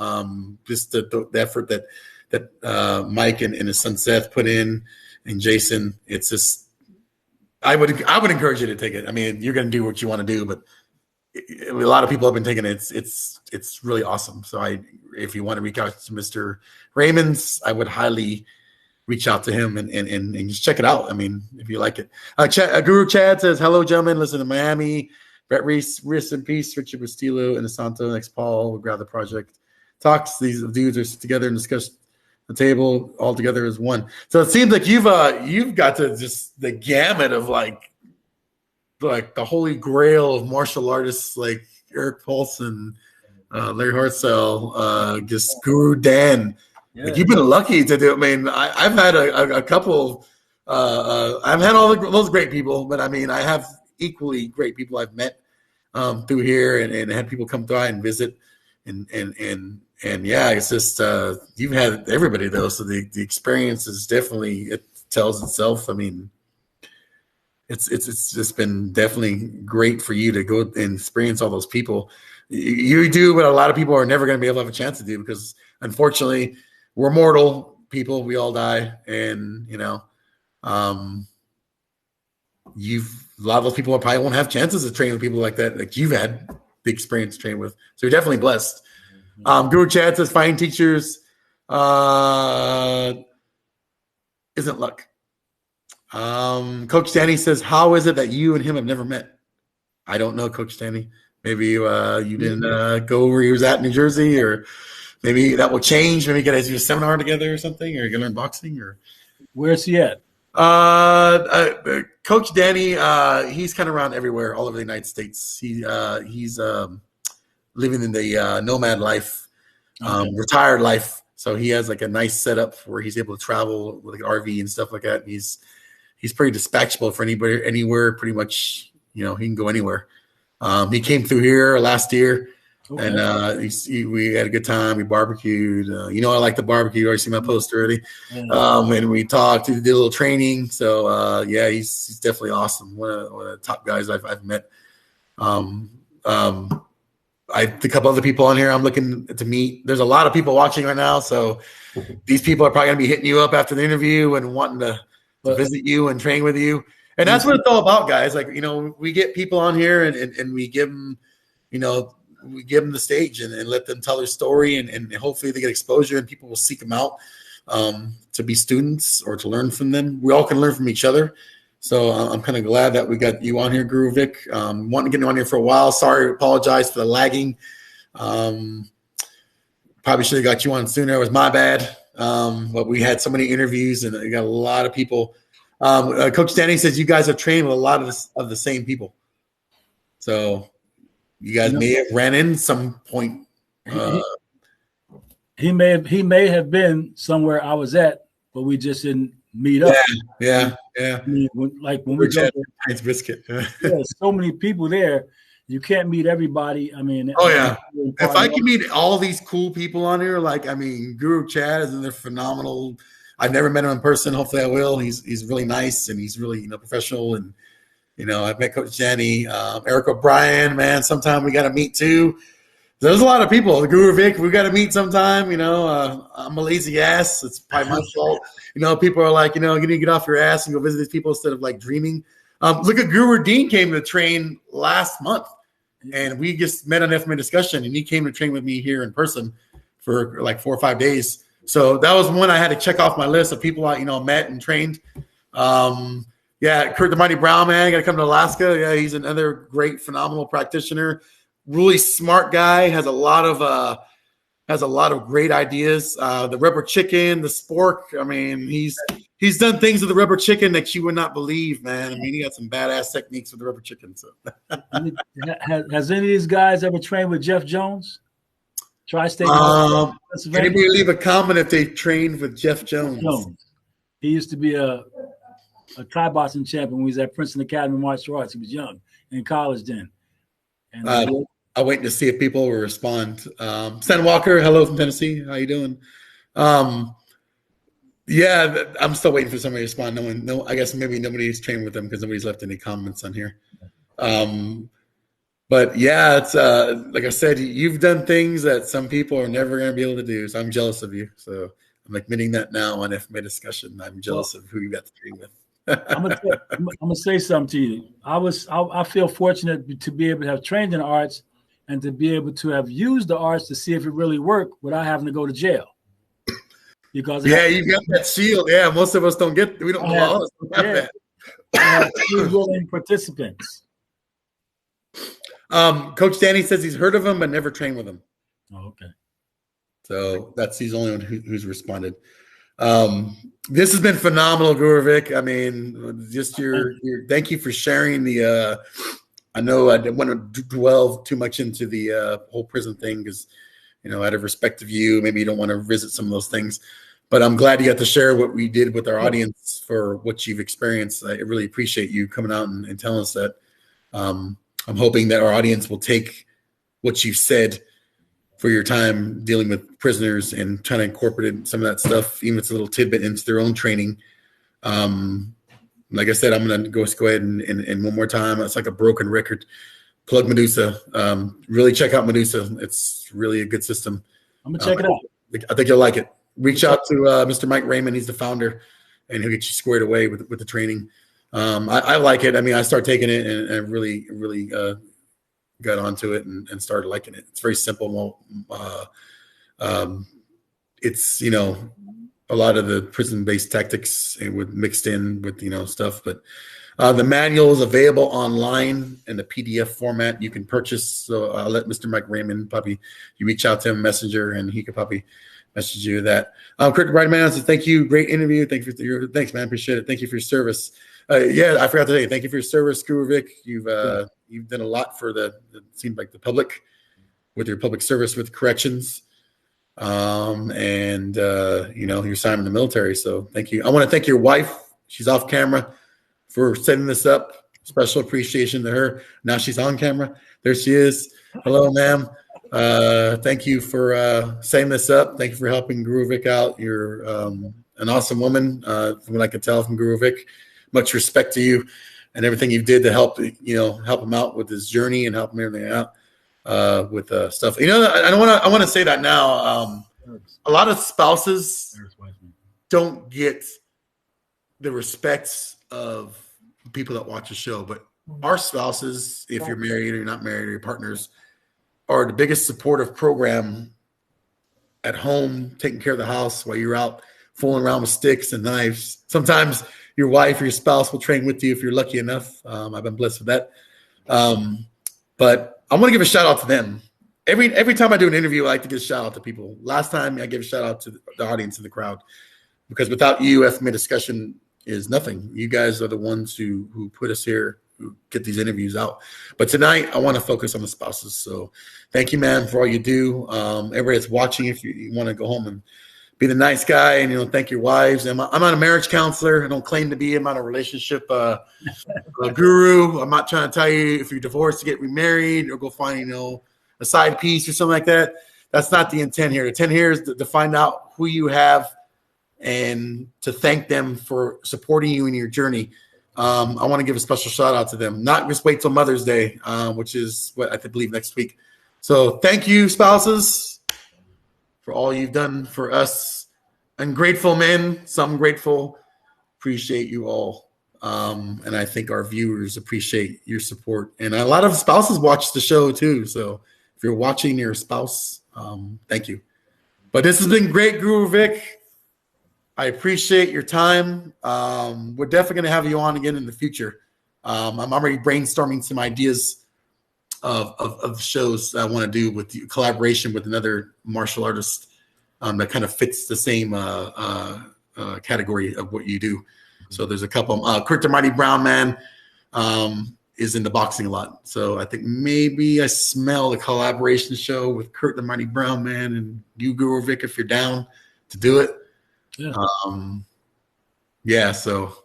Just the effort that Mike and his son Seth put in, and Jason, it's just, I would encourage you to take it. I mean, you're going to do what you want to do, but a lot of people have been taking it. It's really awesome. So if you want to reach out to Mr. Raymond's, I would highly reach out to him and just check it out. I mean, if you like it. Guru Chad says, hello, gentlemen. Listen to Miami. Brett Reese, rest in peace. Richard Bustillo and Asanto. Next Paul will grab the project. Talks. These dudes are together and discuss the table all together as one. So it seems like you've got to just the gamut of like the holy grail of martial artists like Eric Paulson, Larry Hartzell, just Guru Dan. Yeah. Like you've been lucky to do. I mean, I've had a couple I've had all those great people, but I mean, I have equally great people I've met through here, and had people come by and visit, and yeah, it's just you've had everybody though, so the experience is definitely, it tells itself. I mean, it's just been definitely great for you to go and experience all those people. You do what a lot of people are never going to be able to have a chance to do, because unfortunately we're mortal people. We all die, and a lot of those people probably won't have chances to train with people like that, like you've had the experience to train with. So you're definitely blessed. Guru Chad says fighting teachers isn't luck. Coach Danny says, how is it that you and him have never met? I don't know, Coach Danny. Maybe you didn't go where he was at in New Jersey, or maybe that will change. Maybe you guys do a seminar together or something, or you're gonna learn boxing, or where's he at? Coach Danny, he's kind of around everywhere, all over the United States. He's living in the nomad life, retired life. So he has like a nice setup where he's able to travel with an RV and stuff like that. And he's pretty dispatchable for anybody, anywhere, pretty much. He can go anywhere. He came through here last year, and we had a good time. We barbecued. I like the barbecue. You already see my post already. And we talked. We did a little training. So yeah, he's definitely awesome. One of the top guys I've met. A couple other people on here I'm looking to meet. There's a lot of people watching right now, so these people are probably gonna be hitting you up after the interview and wanting to visit you and train with you. And that's what it's all about, guys. Like, we get people on here and we give them, the stage and let them tell their story, and hopefully they get exposure and people will seek them out to be students or to learn from them. We all can learn from each other. So I'm kind of glad that we got you on here, Guru Vic. Wanting to get you on here for a while. Sorry, apologize for the lagging. Probably should have got you on sooner. It was my bad. But we had so many interviews, and we got a lot of people. Coach Danny says you guys have trained with a lot of the same people. So you guys may have ran in some point. He may have been somewhere I was at, but we just didn't meet up. Yeah. I mean, when we go to Biscuit. There's so many people there, you can't meet everybody. I mean, if I can meet all these cool people on here, Guru Chad is another phenomenal. I've never met him in person. Hopefully I will. He's really nice, and he's really professional, and I've met Coach Jenny, Eric O'Brien. Man, sometime we got to meet too. There's a lot of people. Guru Vic, we got to meet sometime. I'm a lazy ass. It's probably my fault. People are like, you need to get off your ass and go visit these people instead of like dreaming. Look at Guru Dean came to train last month, and we just met on FMA discussion, and he came to train with me here in person for like 4 or 5 days. So that was one I had to check off my list of people I met and trained. Kurt the Mighty Brown, man, got to come to Alaska. Yeah, he's another great, phenomenal practitioner. Really smart guy, has a lot of great ideas. The rubber chicken, the spork. I mean, he's done things with the rubber chicken that you would not believe, man. I mean, he got some badass techniques with the rubber chicken. So, has any of these guys ever trained with Jeff Jones? Tri-State. Can anybody leave a comment if they trained with Jeff Jones? He used to be a Thai boxing champion when he was at Princeton Academy of Martial Arts. He was young in college then. And I'm waiting to see if people will respond. Stan Walker, hello from Tennessee. How you doing? Yeah, I'm still waiting for somebody to respond. I guess maybe nobody's trained with them because nobody's left any comments on here. But yeah, it's like I said, you've done things that some people are never going to be able to do. So I'm jealous of you. So I'm admitting that now on FMA discussion. I'm jealous of who you got to train with. I'm gonna say something to you. I feel fortunate to be able to have trained in the arts and to be able to have used the arts to see if it really worked without having to go to jail. Because you got that shield. Yeah, most of us don't get. We don't have that. I have 2 willing participants. Coach Danny says he's heard of him but never trained with him. Oh, okay. So he's the only one who's responded. This has been phenomenal, Guru Vic. I mean, just your thank you for sharing the. I know I didn't want to dwell too much into the whole prison thing because, out of respect of you, maybe you don't want to visit some of those things. But I'm glad you got to share what we did with our audience for what you've experienced. I really appreciate you coming out and telling us that. I'm hoping that our audience will take what you've said for your time dealing with prisoners and trying to incorporate some of that stuff, even if it's a little tidbit, into their own training. Like I said, I'm going to go ahead and one more time. It's like a broken record. Plug Medusa. Really check out Medusa. It's really a good system. I'm going to check it out. I think you'll like it. Reach out to Mr. Mike Raymond. He's the founder, and he'll get you squared away with the training. I like it. I mean, I started taking it and really got onto it and started liking it. It's very simple. It's, a lot of the prison-based tactics with mixed in with, stuff. But the manual is available online in the PDF format you can purchase. So I'll let Mr. Mike Raymond you reach out to him, Messenger, and he could probably message you that. Kurt Bright Man says, thank you. Great interview. Thanks, man. Appreciate it. Thank you for your service. I forgot to say, thank you for your service, Guru Vic. You've done a lot for it seemed like the public with your public service with corrections. Your time in the military. So thank you. I want to thank your wife. She's off camera for setting this up. Special appreciation to her. Now she's on camera. There she is. Hello, ma'am. Thank you for setting this up. Thank you for helping Guru Vic out. You're an awesome woman, from what I can tell from Guru Vic. Much respect to you and everything you did to help him out with his journey and help him everything out with stuff. I want to say that now. A lot of spouses don't get the respects of people that watch the show, but our spouses, if you're married or you're not married or your partners, are the biggest supportive program at home, taking care of the house while you're out fooling around with sticks and knives. Sometimes your wife or your spouse will train with you if you're lucky enough. I've been blessed with that. But I want to give a shout out to them. Every time I do an interview, I like to give a shout out to people. Last time I gave a shout out to the audience and the crowd, because without you, FMA discussion is nothing. You guys are the ones who put us here, who get these interviews out. But tonight, I want to focus on the spouses. So thank you, man, for all you do. Everybody that's watching, if you want to go home and be the nice guy and, thank your wives. I'm not a marriage counselor. I don't claim to be. I'm not a relationship guru. I'm not trying to tell you if you're divorced to get remarried or go find, a side piece or something like that. That's not the intent here. The intent here is to find out who you have and to thank them for supporting you in your journey. I want to give a special shout out to them. Not just wait till Mother's Day, which is what I believe next week. So thank you, spouses, for all you've done for us. Ungrateful men, some grateful. Appreciate you all. And I think our viewers appreciate your support. And a lot of spouses watch the show too. So if you're watching your spouse, thank you. But this has been great, Guru Vic. I appreciate your time. We're definitely going to have you on again in the future. I'm already brainstorming some ideas of shows I want to do with you, collaboration with another martial artist that kind of fits the same category of what you do. So there's a couple. Kurt the Mighty Brown Man is into boxing a lot. So I think maybe I smell the collaboration show with Kurt the Mighty Brown Man and you, Guru Vic, if you're down to do it. Yeah. So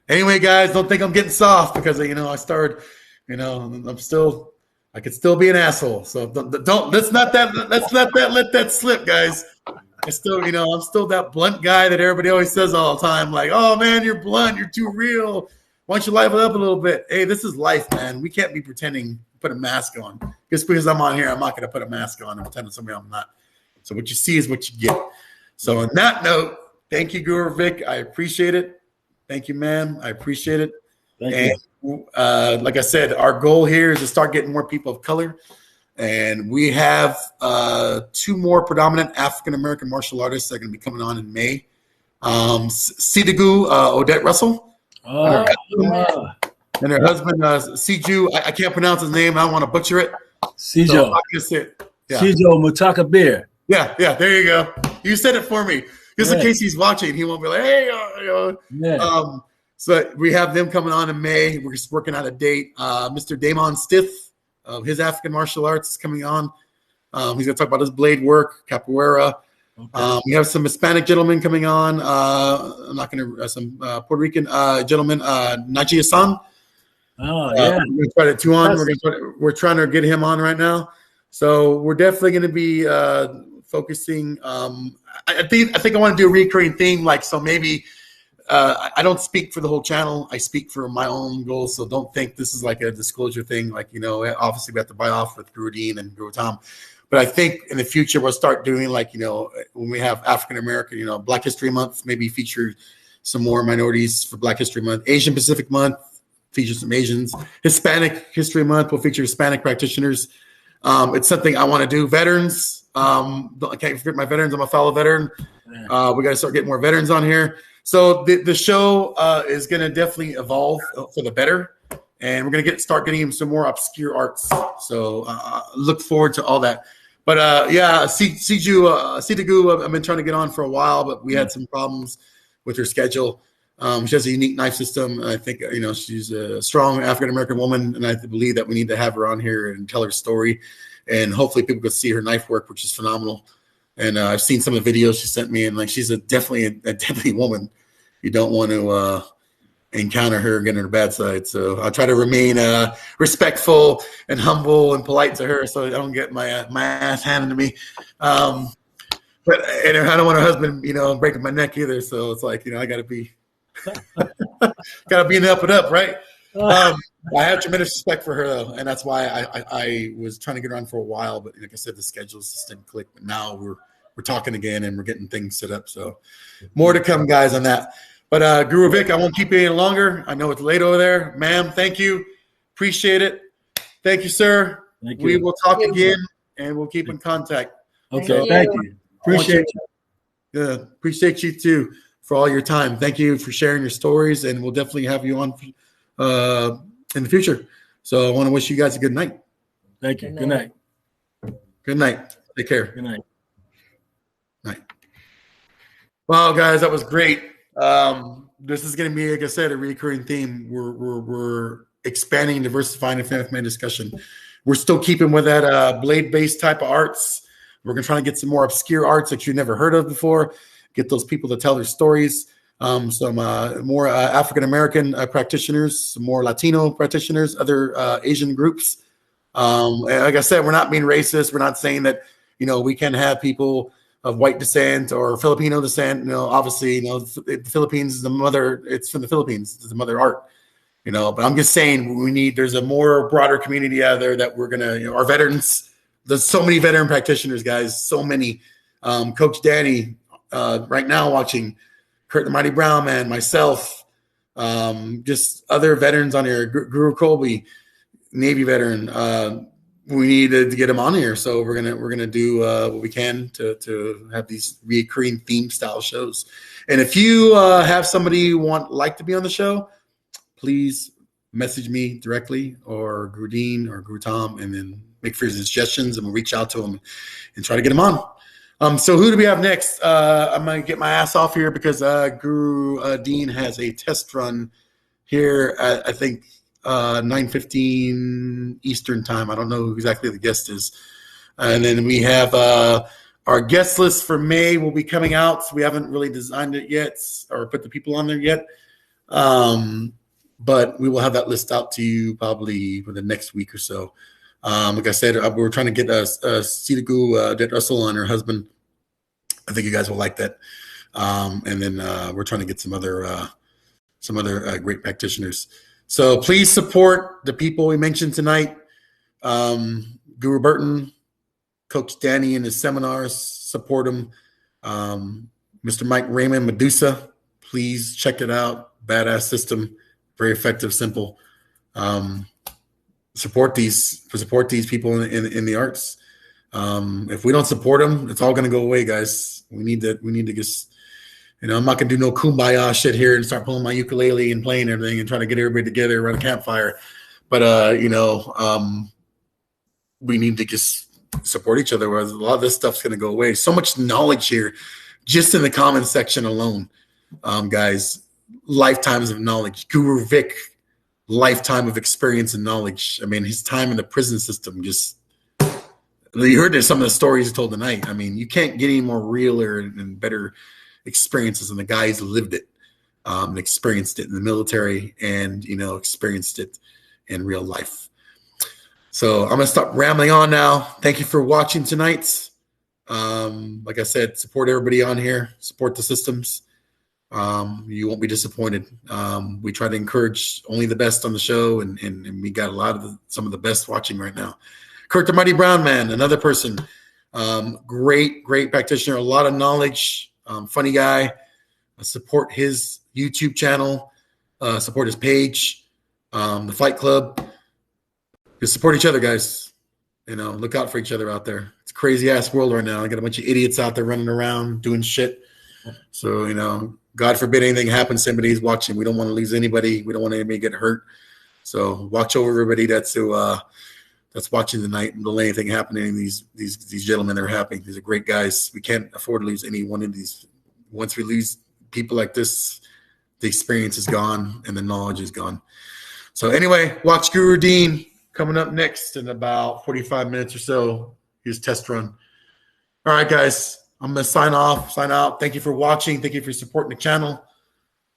anyway, guys, don't think I'm getting soft because I started. I could still be an asshole. So don't let's not let that slip, guys. I'm still that blunt guy that everybody always says all the time, like, oh man, you're blunt, you're too real. Why don't you liven up a little bit? Hey, this is life, man. We can't be pretending, put a mask on. Just because I'm on here, I'm not going to put a mask on and pretend somebody I'm not. So what you see is what you get. So on that note, thank you, Guru Vic. I appreciate it. Thank you, man. I appreciate it. Thank you. Like I said, our goal here is to start getting more people of color. And we have 2 more predominant African-American martial artists that are going to be coming on in May. Sidigu Odette Russell. And her husband, Siju. I can't pronounce his name. I don't want to butcher it. Sijo. Sijo Mutaka Beer. Yeah, there you go. You said it for me. Just in case he's watching, he won't be like, hey. So we have them coming on in May. We're just working out a date. Mr. Damon Stiff, his African martial arts is coming on. He's going to talk about his blade work, capoeira. Okay. We have some Hispanic gentlemen coming on. I'm not going to some Puerto Rican gentleman, Najee Hassan. Oh yeah. We're going to try to two on. Yes. We're trying to get him on right now. So we're definitely going to be focusing. I think I want to do a recurring theme. Like, so maybe I don't speak for the whole channel. I speak for my own goals. So don't think this is like a disclosure thing. Like, obviously we have to buy off with Guro Dean and Guro Tom. But I think in the future we'll start doing like, when we have African American, Black History Month, maybe feature some more minorities for Black History Month. Asian Pacific Month, feature some Asians. Hispanic History Month, we'll feature Hispanic practitioners. It's something I want to do. Veterans, I can't forget my veterans. I'm a fellow veteran. We got to start getting more veterans on here. So the show is going to definitely evolve for the better, and we're going to start getting some more obscure arts. So look forward to all that. But yeah, Sitagu, I've been trying to get on for a while, but we had some problems with her schedule. She has a unique knife system. I think she's a strong African American woman, and I believe that we need to have her on here and tell her story, and hopefully people can see her knife work, which is phenomenal. And I've seen some of the videos she sent me, and like she's definitely a deadly woman. You don't want to encounter her and get on her bad side. So I'll try to remain respectful and humble and polite to her, so I don't get my ass handed to me. But I don't want her husband, breaking my neck either. So it's like, I got to be. Got to be in the up and up, right? I have tremendous respect for her, though, and that's why I was trying to get her on for a while. But like I said, the schedules just didn't click. But now we're talking again, and we're getting things set up. So more to come, guys, on that. But Guro Vic, I won't keep you any longer. I know it's late over there, ma'am. Thank you, appreciate it. Thank you, sir. Thank you. We will talk again, and we'll keep in contact. Okay, thank you. Appreciate you. Yeah, appreciate you too for all your time. Thank you for sharing your stories, and we'll definitely have you on in the future. So I want to wish you guys a good night. Thank you. Good night. Good night. Take care. Good night. Night. Well, guys, that was great. This is going to be, like I said, a recurring theme. We're expanding, diversifying, and family discussion. We're still keeping with that blade-based type of arts. We're going to try to get some more obscure arts that you've never heard of before. Get those people to tell their stories. Some more African-American practitioners, some more Latino practitioners, other Asian groups. Like I said, we're not being racist. We're not saying that, we can have people of white descent or Filipino descent. Obviously, the Philippines is the mother. It's from the Philippines. It's the mother art. But I'm just saying there's a more broader community out there that we're going to, our veterans, there's so many veteran practitioners, guys, so many. Coach Danny, right now watching, Kurt the Mighty Brown Man, myself, just other veterans on here, Guru Colby, Navy veteran. We need to get him on here, so we're gonna do what we can to have these recurring theme style shows. And if you have somebody you like to be on the show, please message me directly or Guro Dean or Guro Tom, and then make for suggestions, and we'll reach out to them and try to get them on. So who do we have next? I'm going to get my ass off here because Guro Dean has a test run here at, I think, 9:15 Eastern time. I don't know who exactly the guest is. And then we have our guest list for May will be coming out. So we haven't really designed it yet or put the people on there yet. But we will have that list out to you probably for the next week or so. Like I said, we're trying to get Sitagu Det Russell and her husband. I think you guys will like that. And then we're trying to get some other great practitioners. So please support the people we mentioned tonight. Guru Burton, Coach Danny in his seminars, support him. Mr. Mike Raymond, Medusa, please check it out. Badass system, very effective, simple. Support these people in the arts. If we don't support them, it's all going to go away, guys. We need to just, I'm not going to do no kumbaya shit here and start pulling my ukulele and playing everything and trying to get everybody together around a campfire. But we need to just support each other. Whereas a lot of this stuff's going to go away. So much knowledge here, just in the comment section alone, guys. Lifetimes of knowledge. Guro Vic, lifetime of experience and knowledge. I mean, his time in the prison system just You heard some of the stories he told tonight. I mean, you can't get any more realer and better experiences than the guys who lived it, and experienced it in the military, and experienced it in real life. So I'm gonna stop rambling on now. Thank you for watching tonight. Like I said, support everybody on here. Support the systems. You won't be disappointed. We try to encourage only the best on the show, and we got some of the best watching right now. Kurt the Mighty Brown Man, another person, great practitioner, a lot of knowledge, funny guy. Support his YouTube channel, support his page, the Fight Club. Just support each other, guys. Look out for each other out there. It's a crazy ass world right now. I got a bunch of idiots out there running around doing shit. So, God forbid anything happens to anybody who's watching. We don't want to lose anybody. We don't want anybody to get hurt. So watch over everybody that's watching tonight, and don't let anything happen to any of these gentlemen that are happy. These are great guys. We can't afford to lose any one of these. Once we lose people like this, the experience is gone and the knowledge is gone. So anyway, watch Guru Dean coming up next in about 45 minutes or so. His test run. All right, guys. I'm going to sign out. Thank you for watching. Thank you for supporting the channel.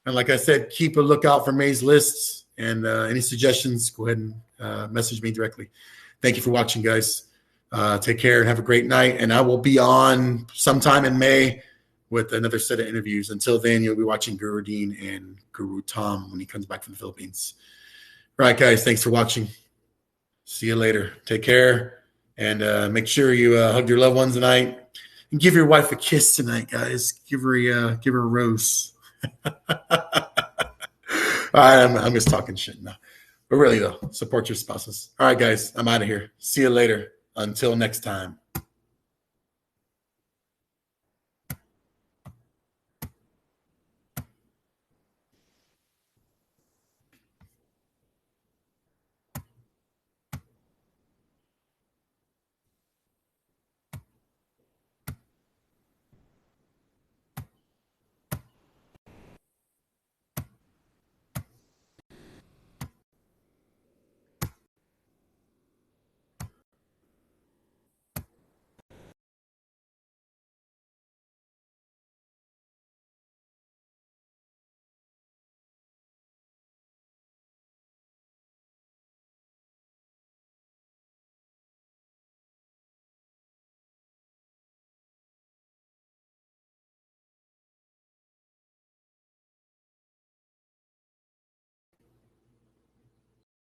And like I said, keep a lookout for May's lists, and any suggestions, go ahead and message me directly. Thank you for watching, guys. Take care and have a great night. And I will be on sometime in May with another set of interviews. Until then, you'll be watching Guru Dean and Guru Tom when he comes back from the Philippines. All right, guys. Thanks for watching. See you later. Take care. And make sure you hug your loved ones tonight. And give your wife a kiss tonight, guys. Give her a rose. All right, I'm just talking shit now. But really, though, support your spouses. All right, guys, I'm out of here. See you later. Until next time.